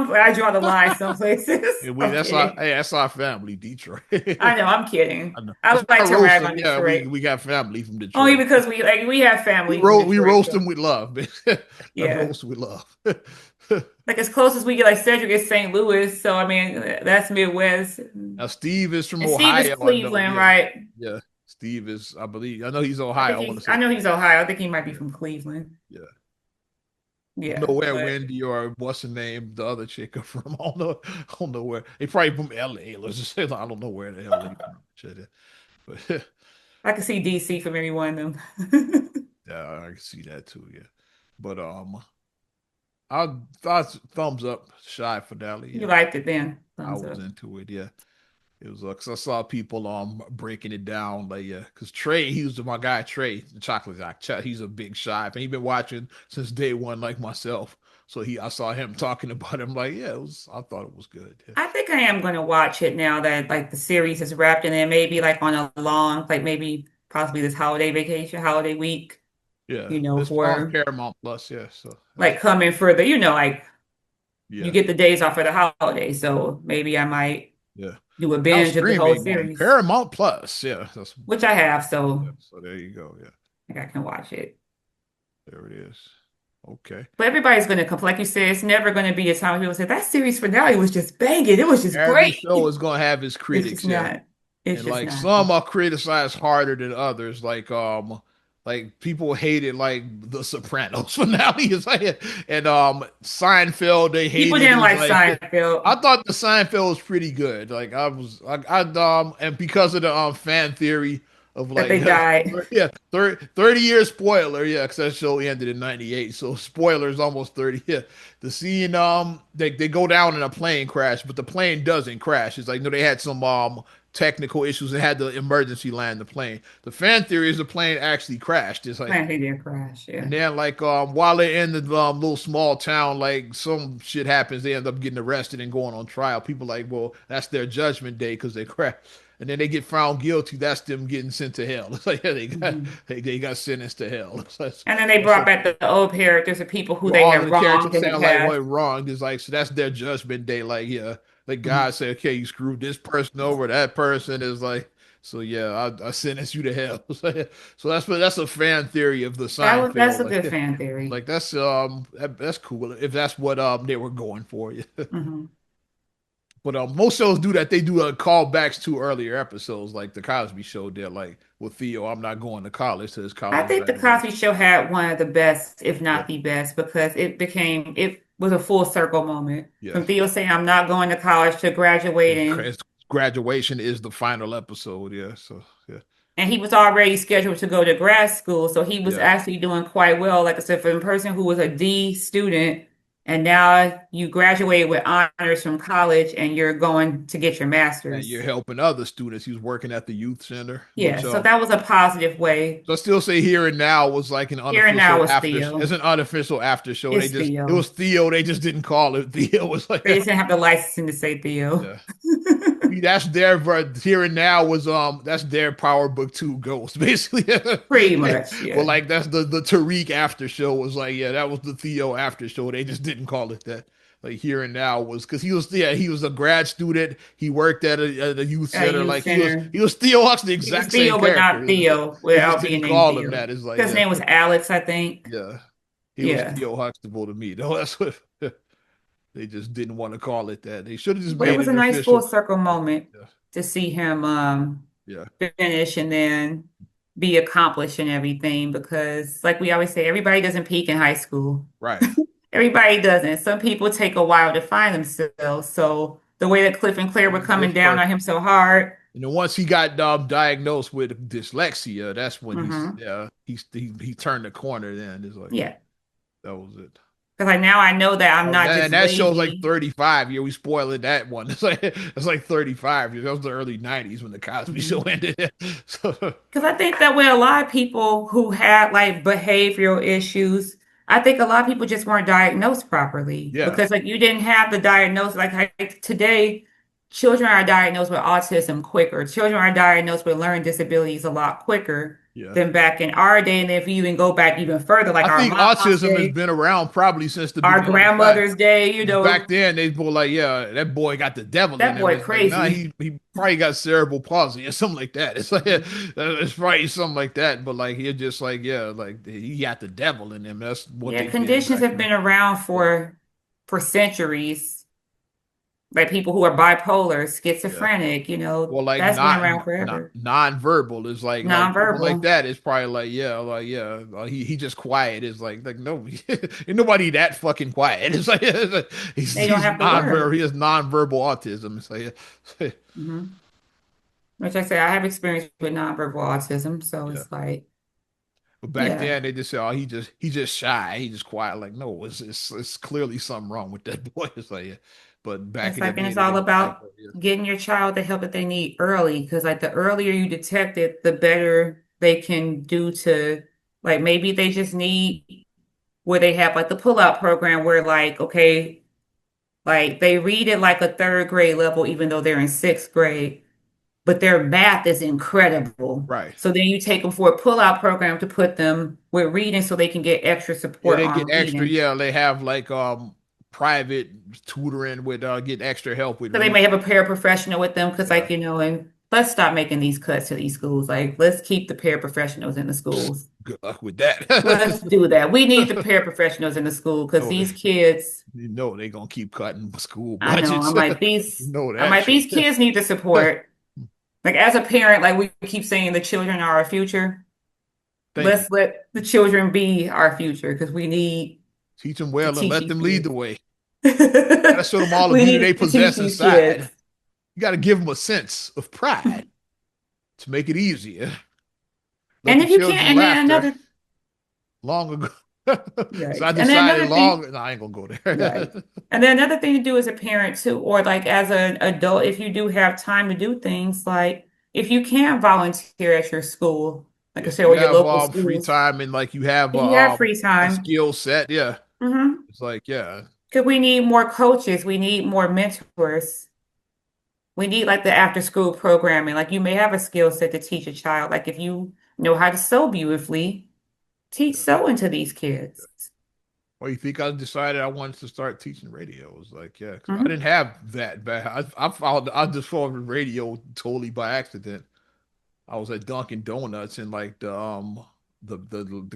Well, I draw the line some places. And I'm kidding. that's our family, Detroit. I know, I'm kidding. I know. I It's would like not to rag roasting. on Yeah, Detroit. we got family from Only Detroit. because we have family from We Detroit, roast so them with love, man. I yeah. roast with love. Like as close as we get, like Cedric is St. Louis, so I mean that's Midwest. Now Steve is from And Steve is Ohio. I know. Cleveland, Yeah, right? yeah. Steve is, I believe. I know he's I Ohio. think I want to I say. know he's Ohio. I think he might be Yeah, from Cleveland. yeah. I don't Yeah, know where but Wendy or what's the name, the other chick are from. I don't know where. They probably from LA. Let's just say I don't know where the hell they from. Shit, but I could see DC from every one of them. yeah, I can see that too. Yeah, but I thought thumbs up, Shy Finale. You Yeah, liked it then. I Thumbs was up. into it. Yeah, it was because I saw people breaking it down. Like yeah, because Trey, he was my guy Trey, the chocolate guy. He's a big Shy fan. He's been watching since day one, like myself. So I saw him talking about him. Like yeah, it was. I thought it was good. Yeah, I think I am going to watch it now that like the series is wrapped and then maybe like on a long, like maybe possibly this holiday vacation, holiday week, yeah. It's on for Paramount Plus. Yeah, so like that's coming for the, like you yeah, get the days off for the holiday. So maybe I might yeah. do a Now binge of the whole streaming on series, Paramount Plus. Yeah, that's which I have. yeah. So So there you go. Yeah, I think I can watch it. there it is. Okay. But everybody's going to complain. Like you said, it's never going to be a time when people say that series finale was just banging. It was just Every great. show is gonna have its It's just critics, yeah. not. It's And just like not. some are criticized harder than others. Like people hated like the Sopranos finale is like, and Seinfeld they People hated didn't is like like I Seinfeld thought the Seinfeld was pretty good. Like I and because of the fan theory of that like they died. yeah 30 year spoiler, yeah, because that show ended in 98, so spoilers almost 30, yeah. The scene they go down in a plane crash, but the plane doesn't crash. It's like no, they had some technical issues and had to emergency land the plane. The fan theory is the plane actually crashed. It's like, Man, he did crash. Yeah. and then like while they're in the little small town, like some shit happens, they end up getting arrested and going on trial. People like, well, that's their judgment day because they crashed. And then they get found guilty. That's them getting sent to hell. It's like yeah, Mhm. they got sentenced to hell. And then they That's brought like back the old characters of people who well, they all of had the wronged characters in the sound like past. what wrong. It's like so that's their judgment day. Like yeah, like Mhm. God said, okay, you screwed this person over. That person is like so yeah, I sentence you to hell. So that's a fan theory of the That's Seinfeld. a good fan theory. Like that's cool if that's what they were going for. Yeah. Hmm. But most shows do that. They do callbacks to earlier episodes, like the Cosby Show did. Like with Theo, I'm not going to college to his I college think the graduation. Cosby Show had one of the best, if Yeah, not the best, because it was a full circle moment. yeah. From Theo saying, I'm not going to college to graduating. His graduation is the final episode. Yeah, so yeah, And he was already scheduled to go to grad school. So he was yeah. actually doing quite well. Like I said, for a person who was a D student, and now you graduated with honors from college and you're going to get your And you're master's. helping other students. He was working at the youth center, Yeah, which so that was a positive way. so I still say Here and Now was like an Here and now unofficial was after. It's Theo. an unofficial after show. It's It was Theo. Theo. They just didn't call it Theo. It was like They just didn't have the licensing to say Theo. yeah. I mean, that's their Here and Now was that's their Power Book 2 Ghost basically. Pretty much, Well, yeah. like that's the Tariq after show was like yeah, that was the Theo after show. They just didn't call it that. Like Here and Now was because he was a grad student. He worked at a youth At a center. youth Like center. he was Theo Hux, the He was exact same Theo, but not character. Theo, They just without being didn't named call him Theo. that. It's like His yeah, name was Alex, I think. yeah. He was Yeah. Theo Huxtable to me. No, that's what they just didn't want to call it that. They should have just But it made was it a an nice full official. circle moment Yeah, to see him yeah, finish and then be accomplished and everything because like we always say, everybody doesn't peak in high school. right. Everybody doesn't. Some people take a while to find themselves. So the way that Cliff and Claire were coming This down person. on him so hard. And then once he got diagnosed with dyslexia, that's when Hmm. he turned the corner. Then it's like Yeah. that was it. Because like now I know that I'm not just And that show's like lazy. 35. Yeah, we spoiling that one. It's like 35 years. That was the early 90s when the Cosby Show Mhm. ended. So Because I think that with a lot of people who had like behavioral issues, I think a lot of people just weren't diagnosed properly yeah, because like you didn't have the diagnosis. Today, children are diagnosed with autism quicker. Children are diagnosed with learning disabilities a lot quicker yeah. than back in our day. And if you even go back even further, like I our think mom's autism has day, been around probably since the our beginning of time. grandmother's day, you Back know, then they were like, yeah, that boy got the devil in that him. boy It's like, nah, crazy. he probably got cerebral palsy or something like that. It's like it's probably something like that. But like he just like, yeah, like he got the devil in him. That's what Yeah, they did conditions back have then. been around Yeah, for centuries. Like people who are bipolar, yeah. schizophrenic, Well, like that's been around forever. non-verbal is like people like Nonverbal. that. It's probably like yeah, he just quiet. Is like no, ain't nobody that fucking quiet. It's like They don't he's have the non-verbal. word. He has non-verbal autism. It's like Hmm. Which I say I have experience with nonverbal autism, so yeah. it's like, But back yeah. then they just say, "Oh, he just shy. He just quiet." Like, no, it's clearly something wrong with that boy. It's like, yeah. But back It's in the like, and day, it's they all didn't like about that. Yeah, getting your child the help that they need early, because like the earlier you detect it, the better they can do to, like maybe they just need where they have like the pull-out program where like, okay, like they read at like a third grade level, even though they're in sixth grade, but their math is incredible. right. So then you take them for a pull-out program to put them with reading so they can get extra Yeah, support they get on extra. reading. Yeah, they have like private tutoring with get extra help with So they reading. may have a paraprofessional with them because, Yeah. like, and let's stop making these cuts to these schools. Like, let's keep the paraprofessionals in the schools. Good luck with that. Let's do that. We need the paraprofessionals in the school because No, these kids, you know they gonna keep cutting school I know, budgets. You know I'm that like, shit. these kids need the support. Like as a parent, like we keep saying the children are our future. Thank you. Let's let the children be our future because we need Teach them to well and teach let these them lead the kids. way. Gotta show them all the We beauty they need to teach possess these inside. kids. You gotta give them a sense of pride to make it easier. Let And the if you can't, children and then laughter another, long ago. So right. I And then decided another thing, long, no, I ain't gonna go right. there. And then another thing to do as a parent too, or like as an adult, if you do have time to do things, like if you can volunteer at your school, like I If said, you or your have local free schools, time and like you have if you have free a time, skill set, yeah. mm-hmm. It's like, yeah, Because we need more coaches, we need more mentors. We need like the after school programming. Like you may have a skill set to teach a child. Like if you know how to sew beautifully, teach yeah. sewing to these kids. Or you think I decided I wanted to start teaching radio? It was like, yeah, because I Hmm. didn't have that bad. I just found radio totally by accident. I was at Dunkin' Donuts and like the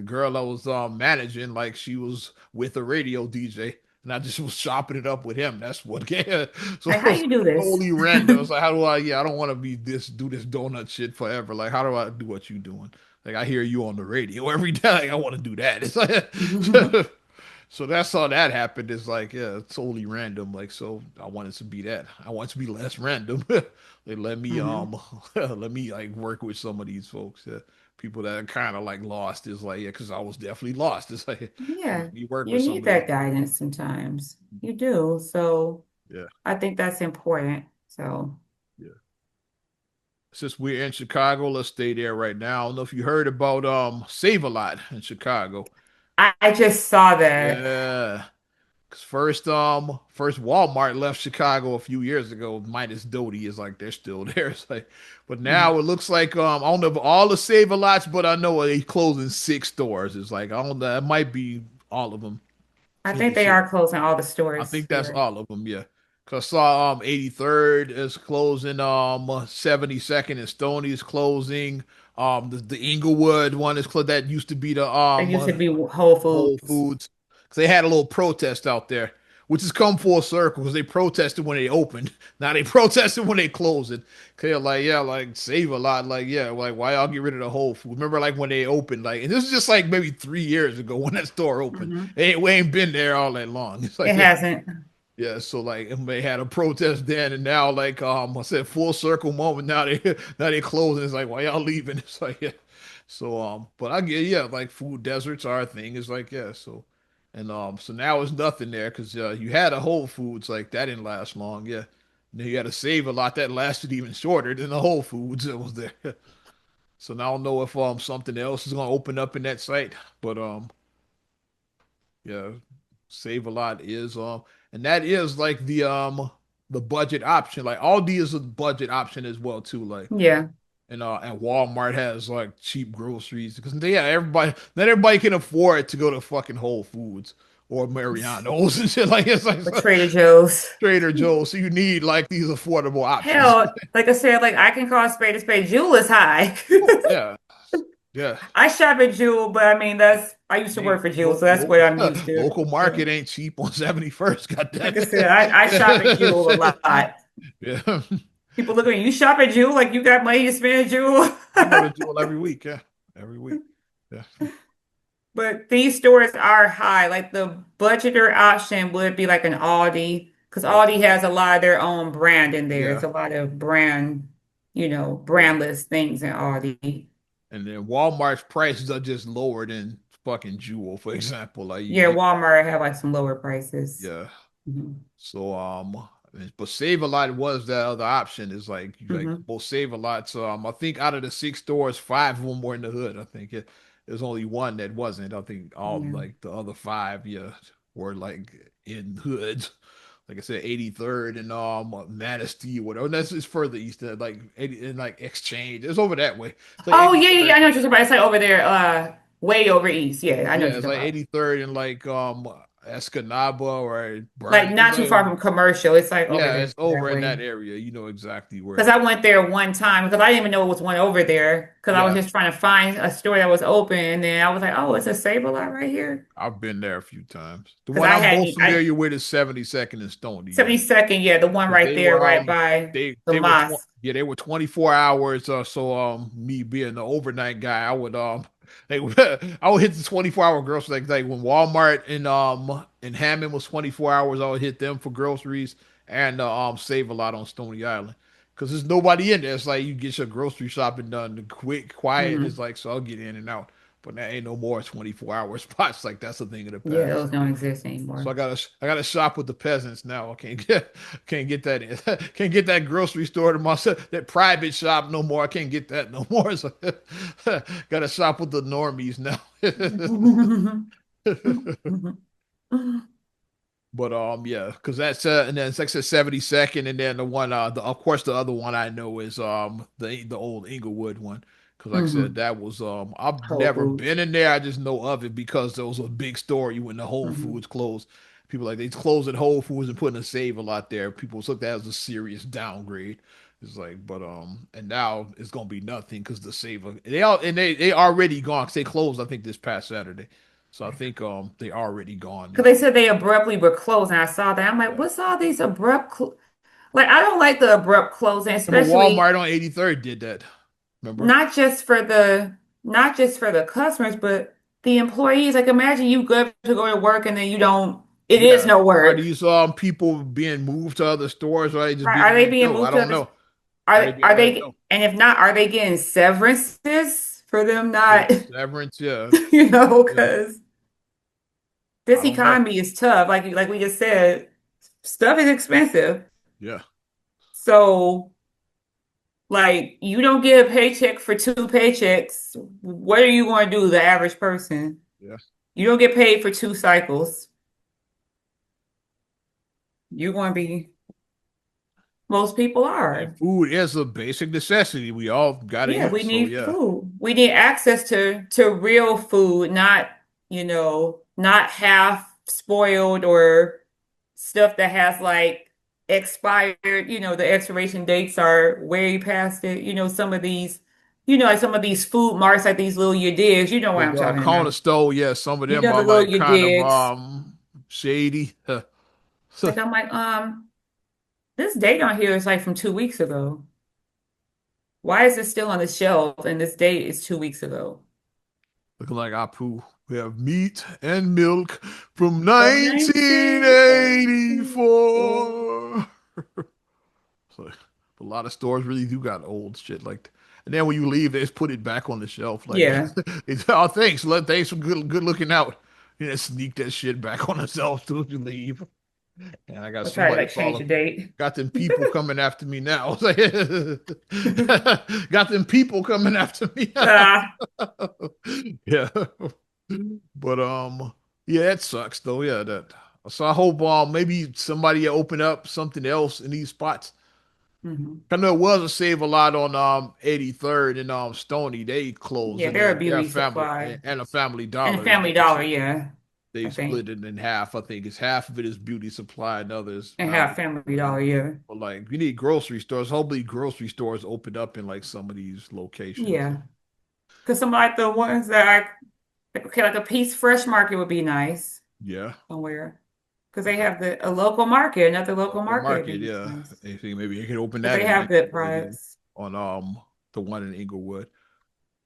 girl I was managing, like she was with a radio DJ and I just was chopping it up with him. That's what yeah. So Like it how was you do this? totally random. It's like how do I I don't want to be do this donut shit forever. Like how do I do what you doing? Like I hear you on the radio every day. Like, I want to do that. It's like so that's how that happened. It's like, yeah, it's totally random. Like, so I wanted to be that. I want to be less random. They let me Hmm. let me like work with some of these folks. Yeah. People that are kind of like lost. It's like, yeah, because I was definitely lost. It's like Yeah, let me work you with some need of these. that guidance sometimes. You do. So Yeah, I think that's important. So yeah. Since we're in Chicago, let's stay there right now. I don't know if you heard about Save a Lot in Chicago. I just saw that. Yeah. Cause first Walmart left Chicago a few years ago. Minus Doty is like they're still there. It's like, but now it looks like I don't know if all the Save a Lots, but I know they closing 6 stores. It's like I don't know, it might be all of them I in think the they city. are closing all the I stores think that's here. all of them. Yeah, cause I saw 83rd is closing. 72nd and Stony is closing. The Inglewood one is closed. That used to be the They used to be Whole Whole Foods. Foods because they had a little protest out there, which has come full circle because they protested when they opened. Now they protested when they closed it. Cause they're like, yeah, like save a lot. Like, yeah, like why y'all get rid of the Whole Foods? Remember, like when they opened, like, and this is just like maybe 3 years ago when that store opened. Hmm. We ain't been there all that long. It's It like, yeah, hasn't. yeah. So like they had a protest then, and now like I said, full circle moment. Now they now they closing. It's like why y'all leaving? It's like yeah. So but I get yeah, like food deserts are a thing. It's like yeah, so and so now it's nothing there because you had a Whole Foods like that didn't last long. Yeah, and then you had to Save a Lot that lasted even shorter than the Whole Foods that was there. So now I don't know if something else is gonna open up in that site, but yeah, Save a Lot is and that is like the budget option. Like Aldi is a budget option as well too. Like Yeah. and Walmart has like cheap groceries because yeah, everybody not everybody can afford to go to fucking Whole Foods or Mariano's and shit like it's like Or Trader Joe's. Trader Joe's. So you need like these affordable options. Hell, like I said, like I can call a spade a spade. Jewel is high. Yeah, yeah. I shop at Jewel, but I mean that's I used to Hey, work for Jewel, so that's what I'm used to. local So, market ain't cheap on 71st. like I Goddamn said, I shop at Jewel a it. lot. Yeah. People look at me, you shop at Jewel, like you got money to spend at Jewel. I go to Jewel every week. Yeah, every week. Yeah, But these stores are high. Like the budgeter option would be like an Aldi, because yeah, Aldi has a lot of their own brand in there. It's yeah, a lot of brand, yeah. brandless things in Aldi. And then Walmart's prices are just lower than fucking Jewel, for example. Like you Yeah, get, Walmart have like some lower prices. yeah. Hmm. So but Save a Lot was the other option. Is like Hmm. both Save a Lot. So I think out of the 6 stores, 5 of them were in the hood. I think there's only one that wasn't. I think all Yeah. like the other 5, yeah, were like in hoods. Like I said, 83rd and Manistee, whatever. And that's just further east, like 80 and like Exchange. It's over that way. It's like Oh yeah, yeah, 83rd. yeah. I know what you're talking about. It's like over there, way over east. Yeah, I know what Yeah, you're it's talking like about. 83rd and like Escanaba or Like not too far Bernalillo. from Commercial. It's like over Yeah, there it's over that in way. that area. You know exactly Because where. I went there one time because I didn't even know it was one over there because I was Yeah, just trying to find a store that was open. And then I was like, oh, it's a Save-A-Lot right here. I've been there a few times. The Because one I I'm had most familiar with is 72nd and Stony. Yeah, 72nd, yeah, the one because right there, right by the they were mosque. they were 24 hours. So me being the overnight guy, I would they would I would hit the 24-hour grocery like when Walmart in Hammond was 24 hours. I would hit them for groceries and Save a Lot on Stony Island. Cause there's nobody in there. It's like you get your grocery shopping done quick, quiet, and it's Hmm. like so I'll get in and out. But there ain't no more 24-hour spots. Like that's a thing of the Yeah, past. those don't exist So anymore. I gotta shop with the peasants now. I can't get that can't get that grocery store to myself, that private shop no more. I can't get that no more. So gotta shop with the normies now. But yeah, because that's and then it's like I said 72nd, and then the one of course the other one I know is the old Inglewood one. Because like I said, Hmm. that was I've Whole never Foods. been in there. I just know of it because there was a big story when the Whole Hmm. Foods closed. People like they closed at Whole Foods and putting a Save a Lot there. People took that as a serious downgrade. It's like, but and now it's gonna be nothing because the Saver they already gone 'cause they closed I think this past Saturday. So I think they already gone Because now. they said they abruptly were closed, and I saw that. I'm like, Yeah. what's all these like, I don't like the abrupt closing, Remember especially Walmart on 83rd did that. Remember? not just for the not just for the customers, but the employees. Like, imagine you go to go to work and then you don't. It is Yeah. no Are work. these people being moved to other stores or are they just Right? being Are they let being go? I moved to don't others? know. Are they being Are let they? go? And if not, are they getting severances for them Yeah. not? Severance, yeah. Yeah. Because I this don't know. economy is tough. Like we just said, stuff is expensive. Yeah. So. Like, you don't get a paycheck for two paychecks. What are you going to do, the average person? Yeah. You don't get paid for two cycles. You're going to be, most people And are. food is a basic necessity. We all gotta Yeah, eat. we So need yeah. food. We need access to real food, not, not half spoiled or stuff that has like expired, the expiration dates are way past it. Some of these, like some of these food marks, like these little your digs, you know what The I'm talking corner about. store, yeah, some of You them know are the little like your kind of digs. shady. Like I'm like, this date on here is like from 2 weeks ago. Why is it still on the shelf and this date is 2 weeks ago? Looking like Apu. We have meat and milk from From 1984. 1984. So, a lot of stores really do got old shit like that. And then when you leave, they just put it back on the shelf. Like, Yeah. it's, oh, thanks. Thanks for good looking out. You know, sneak that shit back on the shelf as soon as you leave. And I got I'll try to somebody like change the follow. date. Got them people coming after me now. Got them people coming after me. Ah. Yeah. But yeah, it sucks though. Yeah, that so I hope maybe somebody open up something else in these spots. Mhm. I know it was a Save a Lot on 83rd and Stony. They closed Yeah, and they're a then their beauty family supply. and a Family And a Dollar. Family Dollar, yeah, They I think. split it in half. I think it's half of it is beauty supply and others And have Family Family Dollar. Dollar, yeah. But like you need grocery stores. Hopefully grocery stores open up in like some of these locations. Yeah. Because some like the ones that like, okay, like a Peace Fresh Market would be nice Yeah. somewhere. Because they Yeah. have a local market, another local Local market would market, be yeah. nice. I think maybe you can open Because that they in have next good year then products. on the one in Inglewood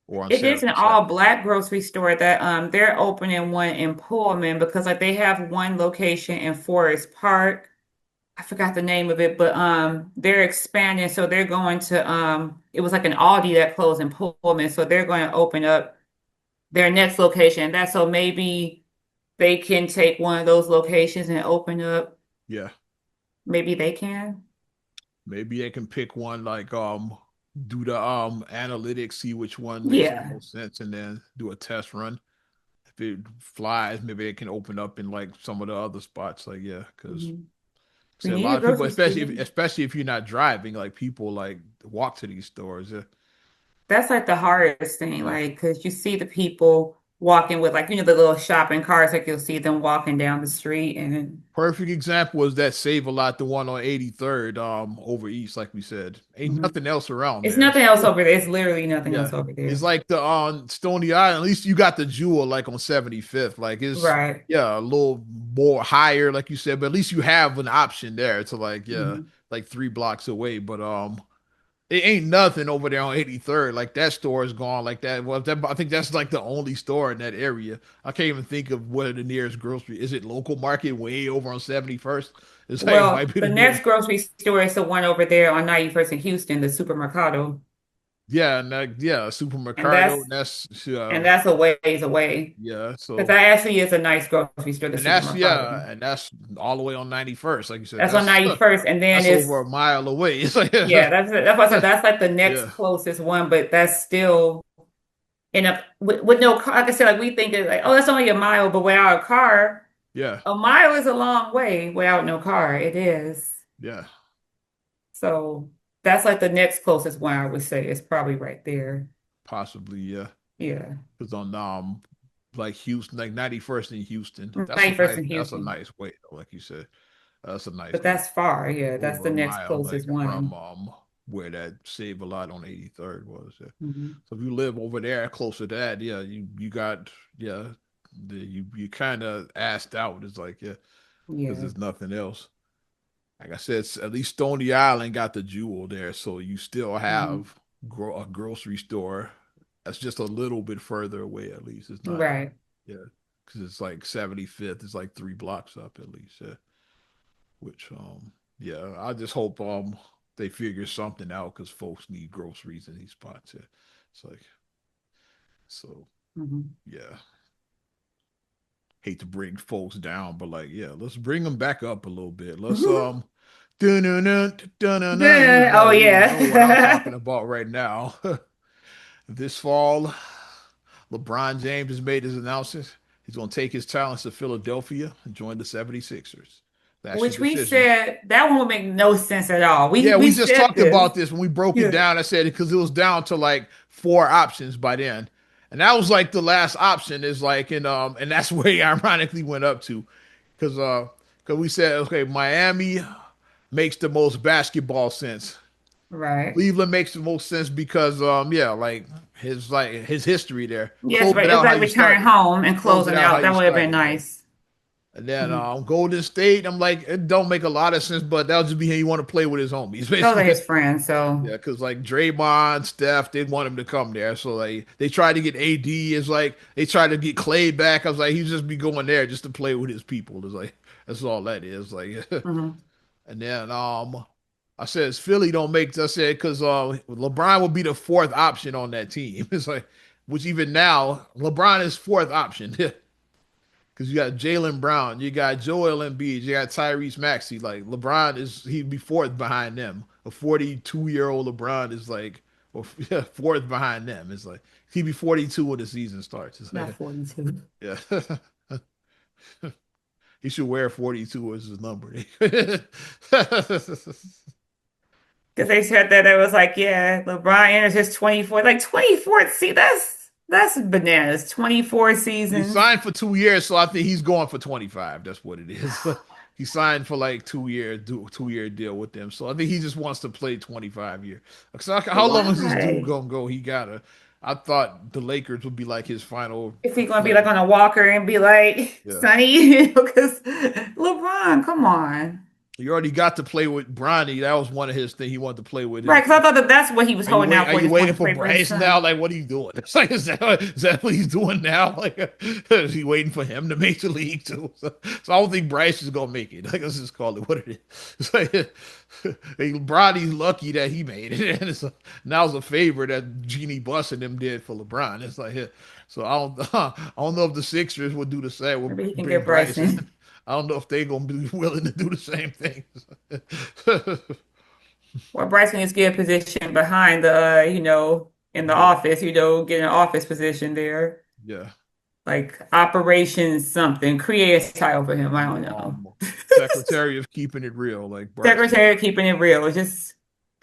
or on It is an all 72nd. black grocery store that they're opening one in Pullman because like they have one location in Forest Park. I forgot the name of it, but they're expanding, so they're going to it was like an Aldi that closed in Pullman, so they're going to open up their next location. That's so maybe they can take one of those locations and open up. Yeah. Maybe they can. Maybe they can pick one like do the analytics, see which one makes the Yeah. most sense, and then do a test run. If it flies, maybe it can open up in like some of the other spots. Like yeah, because Mhm. We see a need lot a of people, grocery store. especially if you're not driving, like people like walk to these stores. Yeah, That's like the hardest thing, yeah, like, because you see the people. walking with like, the little shopping carts, like you'll see them walking down the street and Perfect example was that Save a Lot, the one on 83rd, over east, like we said. Ain't mhm. nothing else around It's there. nothing else over there. It's literally nothing Yeah. else over It's there. like the on Stony Island, at least you got the Jewel like on 75th. Like it's Right. yeah, a little more higher, like you said, but at least you have an option there to like, yeah, Mhm. like 3 blocks away. But it ain't nothing over there on 83rd. Like that store is gone like that. Well, I think that's like the only store in that area. I can't even think of where the nearest grocery is. It local market way over on 71st? It's like it Well, might be the the nearest. next grocery store is the one over there on 91st in Houston, the Supermercado. Yeah, and yeah, And Supermercado. that's And that's and that's a ways away. yeah. Because So that actually is a nice grocery store, the and that's Supermercado. yeah, and that's all the way on 91st. Like you said, That's on that's 91st. And then that's over it's a mile away. It's like yeah, that's what I said. That's like the next yeah, closest one, but that's still in a with no car. Like I said, like we think it's like, oh, that's only a mile, but without a car, yeah, a mile is a long way without no car. It is. yeah. So that's like the next closest one I would say is probably right there. Possibly, yeah. Yeah. Because on like Houston, like 91st in Houston. 91st in That's a Houston. nice way, though, like you said. That's a nice But way. that's far. Yeah, that's Over the a next mile, like closest from one. where that Save a Lot on 83rd was. Yeah. Mhm. So if you live over there closer to that, yeah, you got yeah, you kind of asked out. It's like yeah, because Yeah. there's nothing else. Like I said, at least Stony Island got the Jewel there, so you still Mhm. have a grocery store that's just a little bit further away. At least it's not Right. yeah, because it's like 75th. It's like 3 blocks up at least. Yeah, which yeah, I just hope they figure something out because folks need groceries in these spots. Yeah. It's like so Mhm. yeah. Hate to bring folks down, but like yeah, let's bring them back up a little bit. Let's dun-dun-dun, dun-dun-dun. Yeah. Oh You know what I'm yeah. talking about right now. This fall, LeBron James has made his announcement. He's going to take his talents to Philadelphia and join the 76ers. That's your Which we decision. said that one would make no sense at all. We Yeah, we we just said talked this. about this when we broke it Yeah. down. I said because it was down to like 4 options by then. And that was like the last option is like and that's where he ironically went up to. Cause we said, okay, Miami makes the most basketball sense. Right. Cleveland makes the most sense because yeah, like his history there. Yes, Close right. it It was out how like you returning started. home and Close it closing out how out. you That would have been started. Yeah. nice. And then Mhm. Golden State, I'm like, it don't make a lot of sense, but that'll just be he want to play with his homies, Those are basically. his friends, so Yeah, because like Draymond, Steph, they want him to come there. So like they tried to get AD. It's like they tried to get Clay back. I was like, he'd just be going there just to play with his people. It's like that's all that is. Like mhm. and then I said Philly don't make I said because LeBron would be the fourth option on that team. It's like which even now LeBron is fourth option. Because you got Jalen Brown, you got Joel Embiid, you got Tyrese Maxey. Like LeBron he'd be fourth behind them. A 42-year-old LeBron is like, or yeah, fourth behind them. It's like he'd be 42 when the season starts. It's Not like, 42. yeah, he should wear 42 as his number. Because they said that it was like, yeah, LeBron enters his 24th, like 24th. See, that's bananas. 24 He seasons. signed for 2 years, so I think he's going for 25. That's what it is. He signed for like 2 year deal with them, so I think he just wants to play 25 years. So how long is this dude Why? gonna go? He gotta. I thought the Lakers would be like his final If he's gonna be like fling. on a walker and be like, Yeah, Sonny, because LeBron, come on. he already got to play with Bronny. That was one of his things. He wanted to play with Right, him. because I thought that that's what he was holding out Are for. He you just wanted waiting to for play for his Bryce now? son. Like, what are you doing? It's like, is that what he's doing now? Like, is he waiting for him to make the league too? So I don't think Bryce is gonna make it. Like, let's just call it what it is. It's like, Bronny's lucky that he made it, and now it's a favor that Jeannie Buss and them did for LeBron. It's like, yeah. So I don't know if the Sixers would do the same. Would Maybe he can bring get Bryce in. Bryson. I don't know if they're gonna be willing to do the same thing. Or Bryson needs to get a position behind in the Yeah, office, get an office position there. yeah. Like operations something. Create a title for him. I The don't know. secretary of keeping it real, like Bryson. Secretary keeping it real, just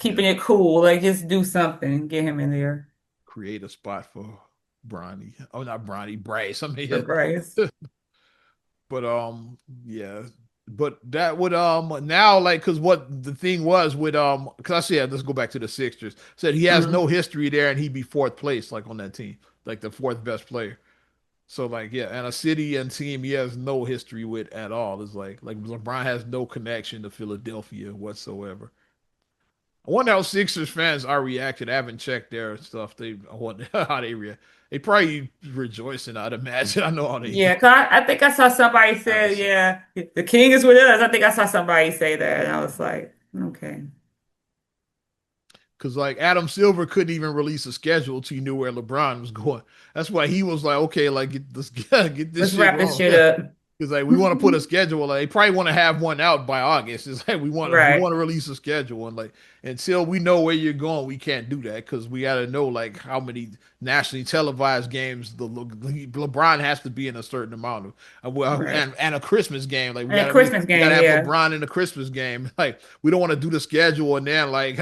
Yeah, keeping it cool. Like just do something, get him in there. create a spot for. Bronny. Oh, not Bronny, Bryce. I The mean, Bryce. but yeah. But that would now like because what the thing was with because I said let's go back to the Sixers. Said he has no Mhm. history there and he'd be fourth place like on that team, like the fourth best player. So like yeah, and a city and team he has no history with at all. It's like LeBron has no connection to Philadelphia whatsoever. I wonder how Sixers fans are reacting. I haven't checked their stuff. I wonder how they react. They probably rejoicing. I'd imagine. I know how they Yeah, 'cause I think I saw somebody say, opposite. yeah, the king is with us. I think I saw somebody say that, and I was like, okay. Because like Adam Silver couldn't even release a schedule until he knew where LeBron was going. That's why he was like, okay, like get this get this Let's shit wrap this wrong. shit up. Because like we want to put a schedule. Like they probably want to have one out by August. It's like we Right, want to release a schedule and like until we know where you're going, we can't do that because we got to know like how many nationally televised games LeBron has to be in a certain amount of right. and a Christmas game. Like And a Christmas we got to game, have yeah. LeBron in a Christmas game. Like we don't want to do the schedule and then like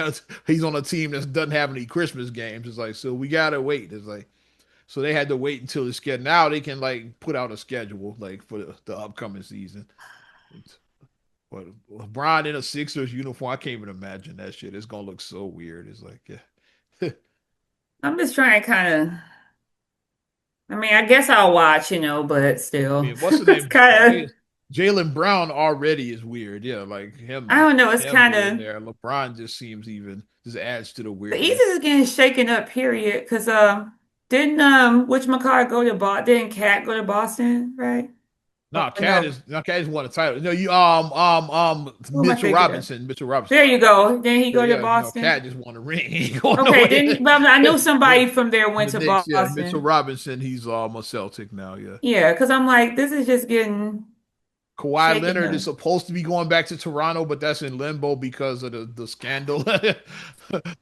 he's on a team that doesn't have any Christmas games. It's like so we gotta wait. It's like so they had to wait until it's scheduled. Now they can like put out a schedule like for the upcoming season. But LeBron in a Sixers uniform, I can't even imagine that shit. It's gonna look so weird. It's like, yeah. I'm just trying to kind of, I mean, I guess I'll watch, but I still, mean, what's the it's name? kind of, Jalen Brown already is weird. Yeah, like I him, don't know, it's him kind being of, there. LeBron just seems even just adds to the the East weirdness. is getting shaken up, period. Because didn't whatchamacallit go to Boston? Didn't Cat go to Boston, right? No, Or no, Cat is won a title. No, you who am I thinking of? Mitchell Robinson. There you go. Didn't he Yeah, go to yeah. No, Boston? Cat just won a ring. He ain't going Okay, nowhere. didn't but I know Yeah. somebody from there went The to Knicks, yeah. Mitchell Boston. Robinson, he's a Celtic now, yeah. Yeah, because I'm like, this is just getting Kawhi shaken Leonard is up. supposed to be going back to Toronto, but that's in limbo because of the scandal. The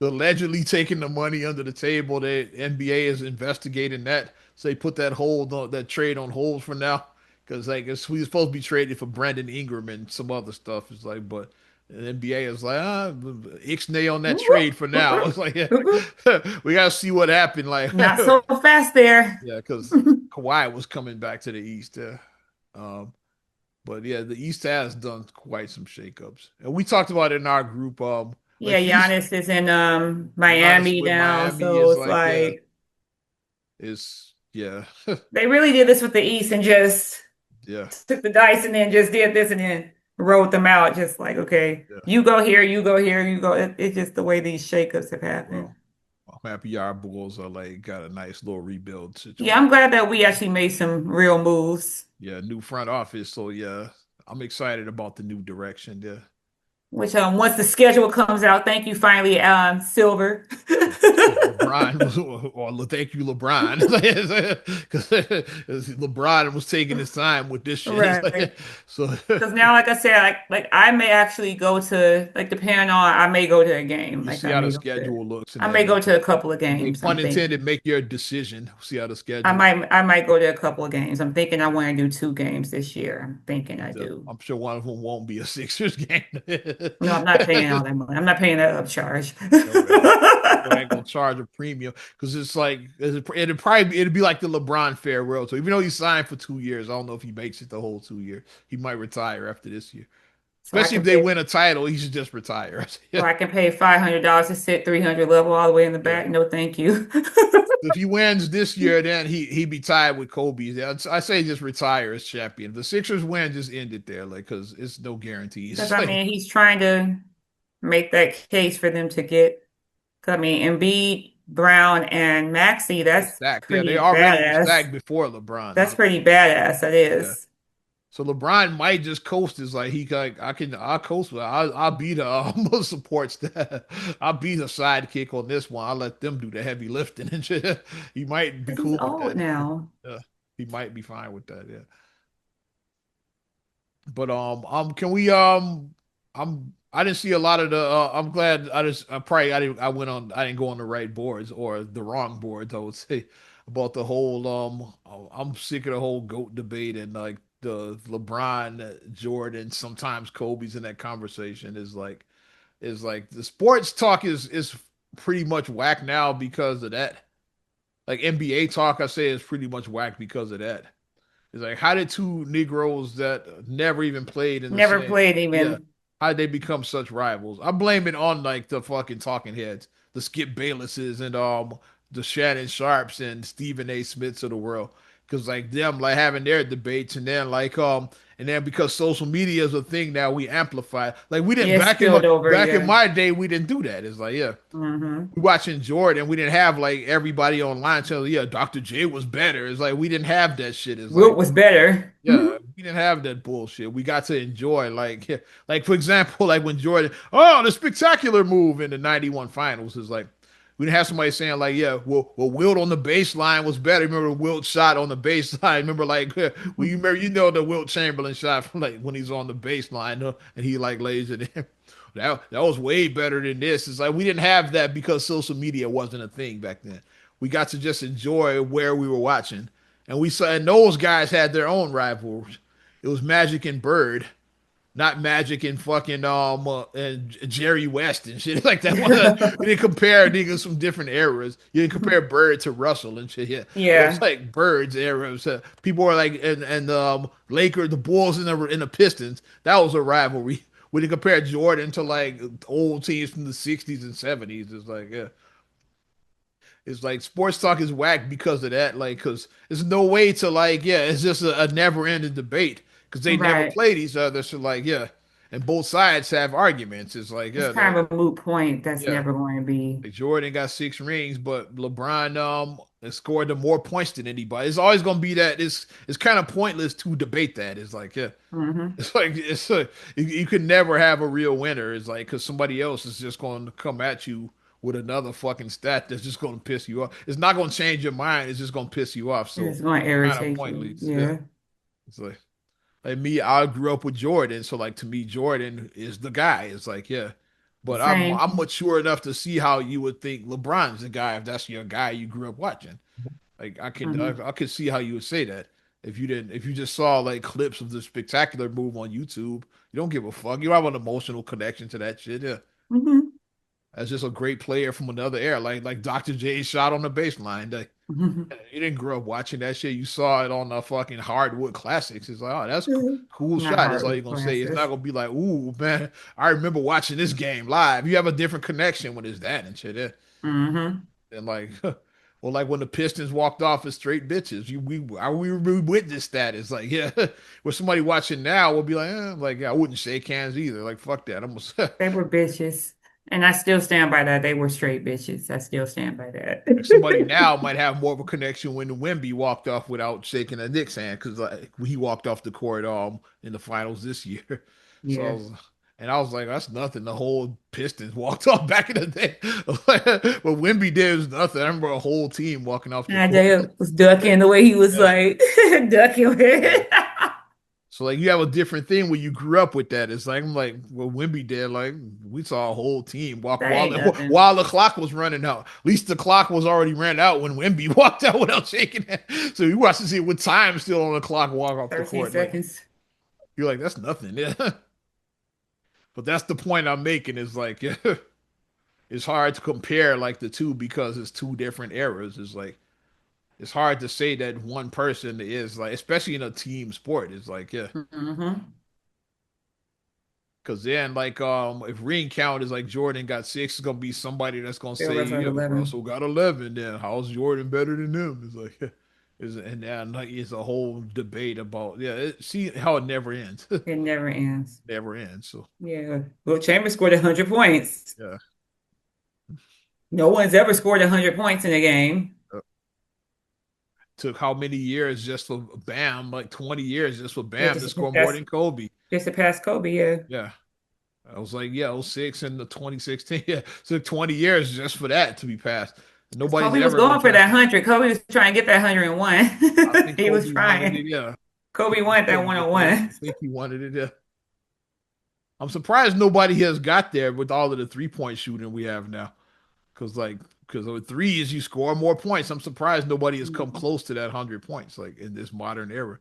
allegedly taking the money under the table. The NBA is investigating that. So they put that trade on hold for now. Because like he's supposed to be traded for Brandon Ingram and some other stuff. It's like, but the NBA is like, ixnay on that trade for now. It's like, yeah, we gotta see what happened. Like, Not so fast there. yeah, because Kawhi was coming back to the East. Um, but yeah, the East has done quite some shakeups, and we talked about it in our group. Yeah, Like East, Giannis is in Giannis Miami with now, Miami so is it's like, yeah, like is yeah, they really did this with the East and just yeah, took the dice and then just did this and then wrote them out. Just like, okay, yeah. you go here, you go here, you go. It's just the way these shakeups have happened. Well, I'm happy our Bulls are like got a nice little rebuild Yeah, situation. I'm glad that we actually made some real moves. Yeah, new front office. So yeah, I'm excited about the new direction there. Which once the schedule comes out, thank you finally, Silver. LeBron was, or thank you, LeBron, because LeBron was taking his time with this shit. It's Right. like, so Because now, like I said, like I may actually go to like depending on I may go to a game. you Like see I how the may go to schedule looks, and I may then go to a couple of make games. pun I'm thinking intended, make your decision. See how the I schedule. might go to a couple of games. I'm thinking I want to do two games this year. I'm thinking I do. I'm sure one of them won't be a Sixers game. No, I'm not paying all that money. I'm not paying that upcharge. No, I ain't gonna charge a premium because it's like it'd be like the LeBron farewell. So even though he signed for 2 years, I don't know if he makes it the whole 2 year. He might retire after this year. So I Especially can if they pay win a title, he should just retire. so Yeah, I can pay $500 to sit 300 level all the way in the yeah. back. No, thank you. If he wins this year, then he'd be tied with Kobe. I say just retire as champion. If the Sixers win, just end it there, like because it's no Because guarantees. I Like mean, he's trying to make that case for them to get. 'Cause I mean, Embiid, Brown, and Maxey, they that's stacked. Yeah, they pretty already were badass. stacked before LeBron. That's Like pretty badass. That yeah. is. So LeBron might just coast. Is like he like I'll coast. I'll be the support staff. I'll be the sidekick on this one. I'll let them do the heavy lifting and shit. He might be Because he's cool with old that. now. Yeah, he might be fine with that. Yeah. But can we I didn't see a lot of the I'm glad I went on I didn't go on the right boards or the wrong boards I would say about the whole I'm sick of the whole GOAT debate and like the LeBron Jordan sometimes Kobe's in that conversation is like the sports talk is pretty much whack now because of that like NBA talk, I say is pretty much whack because of that. It's like, how did two Negroes that never even played in the Never same, played yeah, even. how did they become such rivals? I blame it on like the fucking talking heads, the Skip Baylesses and the Shannon Sharps and Stephen A. Smiths of the world, because like them like having their debates and then because social media is a thing now, we amplify. Like we didn't Yeah, spilled over, back in yeah. my day, we didn't do that. It's like, yeah, Hmm. we watching Jordan, we didn't have like everybody online telling, yeah, Dr. J was better. It's like we didn't have that shit. It's Wilt like, was better. yeah, we didn't have that bullshit. We got to enjoy, like, yeah, like for example, like when Jordan, oh, the spectacular move in the '91 finals is like, we didn't have somebody saying like, yeah, well, Wilt on the baseline was better. Remember Wilt shot on the baseline? Remember like, well, you remember, you know, the Wilt Chamberlain shot from like when he's on the baseline and he like lays it in. That was way better than this. It's like we didn't have that because social media wasn't a thing back then. We got to just enjoy where we were watching, and we saw and those guys had their own rivals. It was Magic and Bird, not Magic and fucking and Jerry West and shit like that. You didn't compare niggas from different eras. You didn't compare Bird to Russell and shit. Yeah, it was Yeah. like Bird's era. It was, people were like and Lakers, the Bulls and the Pistons. That was a rivalry. When you compare Jordan to like old teams from the '60s and '70s, it's like, yeah, it's like sports talk is whack because of that. Like, because there's no way to like, yeah, it's just a never ending debate because they never Right. played each other. So like, yeah, and both sides have arguments. It's like, It's yeah, kind of a moot point that's yeah, never going to be. like Jordan got 6 rings, but LeBron has scored the more points than anybody. It's always gonna be that. It's kind of pointless to debate that. It's like, yeah, Hmm. it's like you could never have a real winner. It's like because somebody else is just going to come at you with another fucking stat that's just going to piss you off. It's not going to change your mind. It's just going to piss you off. So It's going to kind of irritate you. pointless. Yeah, Yeah. it's like me. I grew up with Jordan, so like to me, Jordan is the guy. It's like, yeah, but I'm Same. mature enough to see how you would think LeBron's the guy if that's your guy you grew up watching. Like Hmm. I could see how you would say that if you just saw like clips of the spectacular move on YouTube. You don't give a fuck. You don't have an emotional connection to that shit. Yeah, Hmm. that's just a great player from another era. Like Dr. J shot on the baseline. Like, Hmm. you didn't grow up watching that shit. You saw it on the fucking hardwood classics. It's like, oh, that's cool Not shot. That's all hard you're with gonna say. It's not glasses. gonna be like, ooh, man, I remember watching this game live. You have a different connection when it's that and shit. Yeah. Hmm. And like, well, like when the Pistons walked off as straight bitches, we witnessed that. It's like, yeah, where somebody watching now will be like, like I wouldn't shake hands either. Like, fuck that. I'm gonna They were bitches. And I still stand by that. They were straight bitches. I still stand by like somebody that. now might have more of a connection when the Wemby walked off without shaking a Knicks hand because like he walked off the court in the finals this year. So Yeah. I was like, that's nothing. The whole Pistons walked off back in the day. What Wemby did was nothing. I remember a whole team walking off the And court. Isaiah was ducking the way he was Yeah, like ducking with yeah. it. So like you have a different thing when you grew up with that. It's like I'm like what Wimby did. Like we saw a whole team walk That ain't nothing. while the clock was running out. At least the clock was already ran out when Wimby walked out without shaking it. So you watch to see with time still on the clock walk off the 13 court. Like seconds. you're like that's nothing. Yeah, but that's the point I'm making. Is like it's hard to compare like the two because it's two different eras. It's like it's hard to say that one person is like, especially in a team sport. It's like yeah. Hmm. Cause then, like, if ring count is like Jordan got 6, it's gonna be somebody that's gonna Bill say, Russell had yeah, 11. Russell got 11. Then how's Jordan better than him? It's like, and then like it's a whole debate about, yeah. See how it never ends, It never ends. never ends. So Yeah. Will Chambers scored 100 points. yeah, No one's ever scored 100 points in a game. uh, took how many years just for Bam? Like 20 years just for Yeah, Bam to score more than Kobe. just to pass Kobe, yeah. Yeah, I was like, yeah, '06 and the 2016. Yeah, it took 20 years just for that to be passed. Because Nobody's Kobe was ever gonna going for pass that that. 100. Kobe was trying to get that I 101. think He was Kobe wanted trying. it. Yeah. Kobe wanted that Kobe get to that. 101. I think he wanted it. Yeah. I'm surprised nobody has got there with all of the 3-point shooting we have now. Because with threes you score more points. I'm surprised nobody has come close to that 100 points like in this modern era.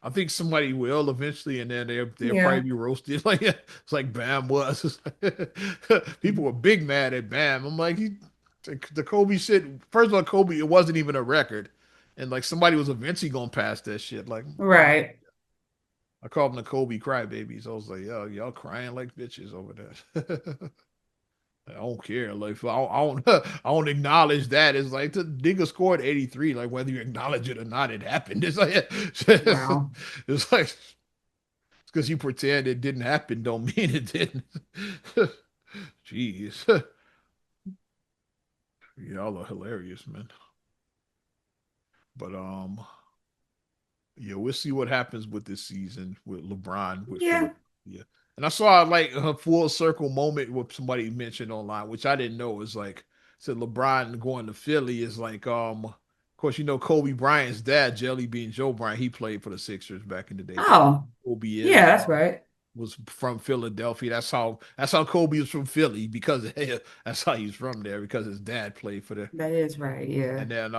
I think somebody will eventually, and then they'll probably Yeah. be roasted. Like it's like Bam was. People were big mad at Bam. I'm like, The Kobe shit. First of all, Kobe, it wasn't even a record, and like somebody was eventually gonna pass that shit. Like Right. I called them the Kobe crybabies. I was like, yo, y'all crying like bitches over that. I don't care. Like I don't I don't acknowledge that. It's like the nigga scored 83. Like whether you acknowledge it or not, it happened. It's like Wow. it's like because you pretend it didn't happen don't mean it didn't. Jeez. Y'all are hilarious, man. But yeah, we'll see what happens with this season with LeBron with Yeah. Philadelphia. And I saw like a full circle moment what somebody mentioned online, which I didn't know is like said LeBron going to Philly is like of course you know Kobe Bryant's dad, Jelly Bean Joe Bryant, he played for the Sixers back in the day. Oh, Kobe yeah, is that's right. was from Philadelphia. That's how Kobe was from Philly because that's how he's from there because his dad played for the That is right. Yeah. and then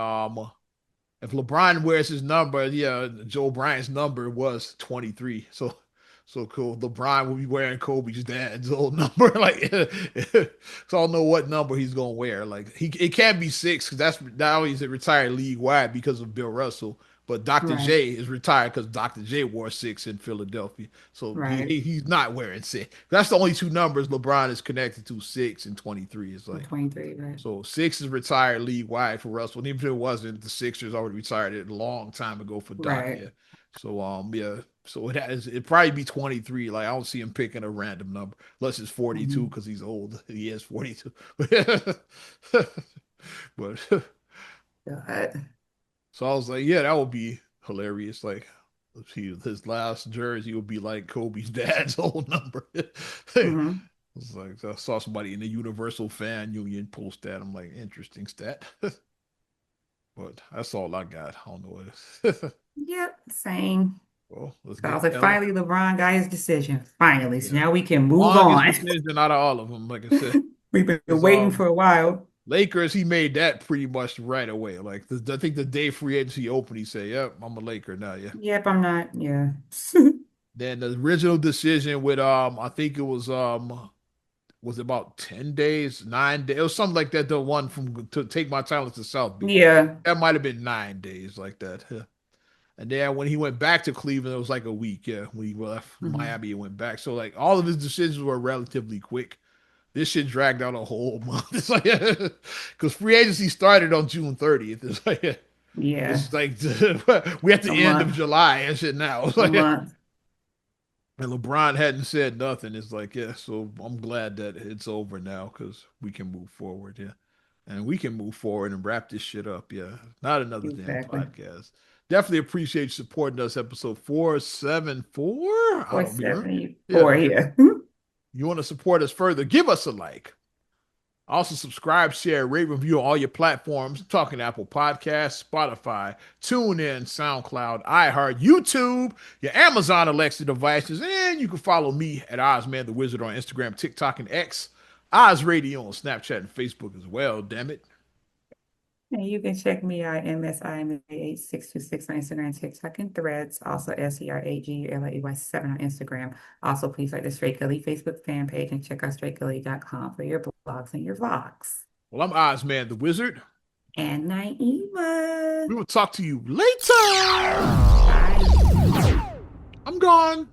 if LeBron wears his number, yeah, Joe Bryant's number was 23. So cool. LeBron will be wearing Kobe's dad's old number. Like, so I don't know what number he's gonna wear. Like, it can't be 6 because that's now he's a retired league wide because of Bill Russell. But Dr. Right. J is retired because Dr. J wore 6 in Philadelphia. So Right. he's not wearing 6. That's the only two numbers LeBron is connected to, 6 and 23. It's like 23, right. so 6 is retired league wide for Russell. And even if it wasn't, the Sixers already retired it a long time ago for Doc. Right. Yeah. So yeah. So it probably be 23. Like I don't see him picking a random number unless it's 42 because he's old. He is 42. But God. so I was like, yeah, that would be hilarious. Like his last jersey would be like Kobe's dad's old number. Hmm. It's like I saw somebody in the Universal Fan Union post that. I'm like, interesting stat. But that's all I got. I don't know what it is. Yep, same. Well, let's So I was get like, Ella. finally, LeBron got his decision. Finally. So Yeah. now we can move Longest on. decision out of all of them, like I said. We've been Because waiting for a while. Lakers, he made that pretty much right away. Like I think the day free agency opened, he said, "Yep, I'm a Laker now." Yeah. Yep, I'm not. Yeah. Then the original decision with I think it was about 10 days, 9 days, it was something like that. The one from to take my talents to South Beach. Yeah. That might have been 9 days like that. Yeah. And then when he went back to Cleveland, it was like a week. Yeah, when he left Hmm. Miami and went back. So like all of his decisions were relatively quick. This shit dragged out a whole month. It's like because free agency started on June 30th. It's like Yeah. it's like we at the A end of month. July and shit now. It's A like month. and LeBron hadn't said nothing. It's like yeah. So I'm glad that it's over now because we can move forward. Yeah, and we can move forward and wrap this shit up. Yeah, not another damn Exactly. podcast. Definitely appreciate you supporting us. Episode 474. I don't remember. Yeah. 474. Yeah. You want to support us further? Give us a like. Also, subscribe, share, rate, review on all your platforms. I'm talking Apple Podcasts, Spotify, TuneIn, SoundCloud, iHeart, YouTube, your Amazon Alexa devices, and you can follow me at Ozman the Wizard on Instagram, TikTok, and X. Oz Radio on Snapchat and Facebook as well. Damn it. And you can check me out, MSIMA8626 on Instagram, TikTok, and Threads. Also, SERAGLAEY7 on Instagram. Also, please like the Straight Gully Facebook fan page and check out straightgully.com for your blogs and your vlogs. Well, I'm Ozman the Wizard. And Naima. We will talk to you later. Bye. I'm gone.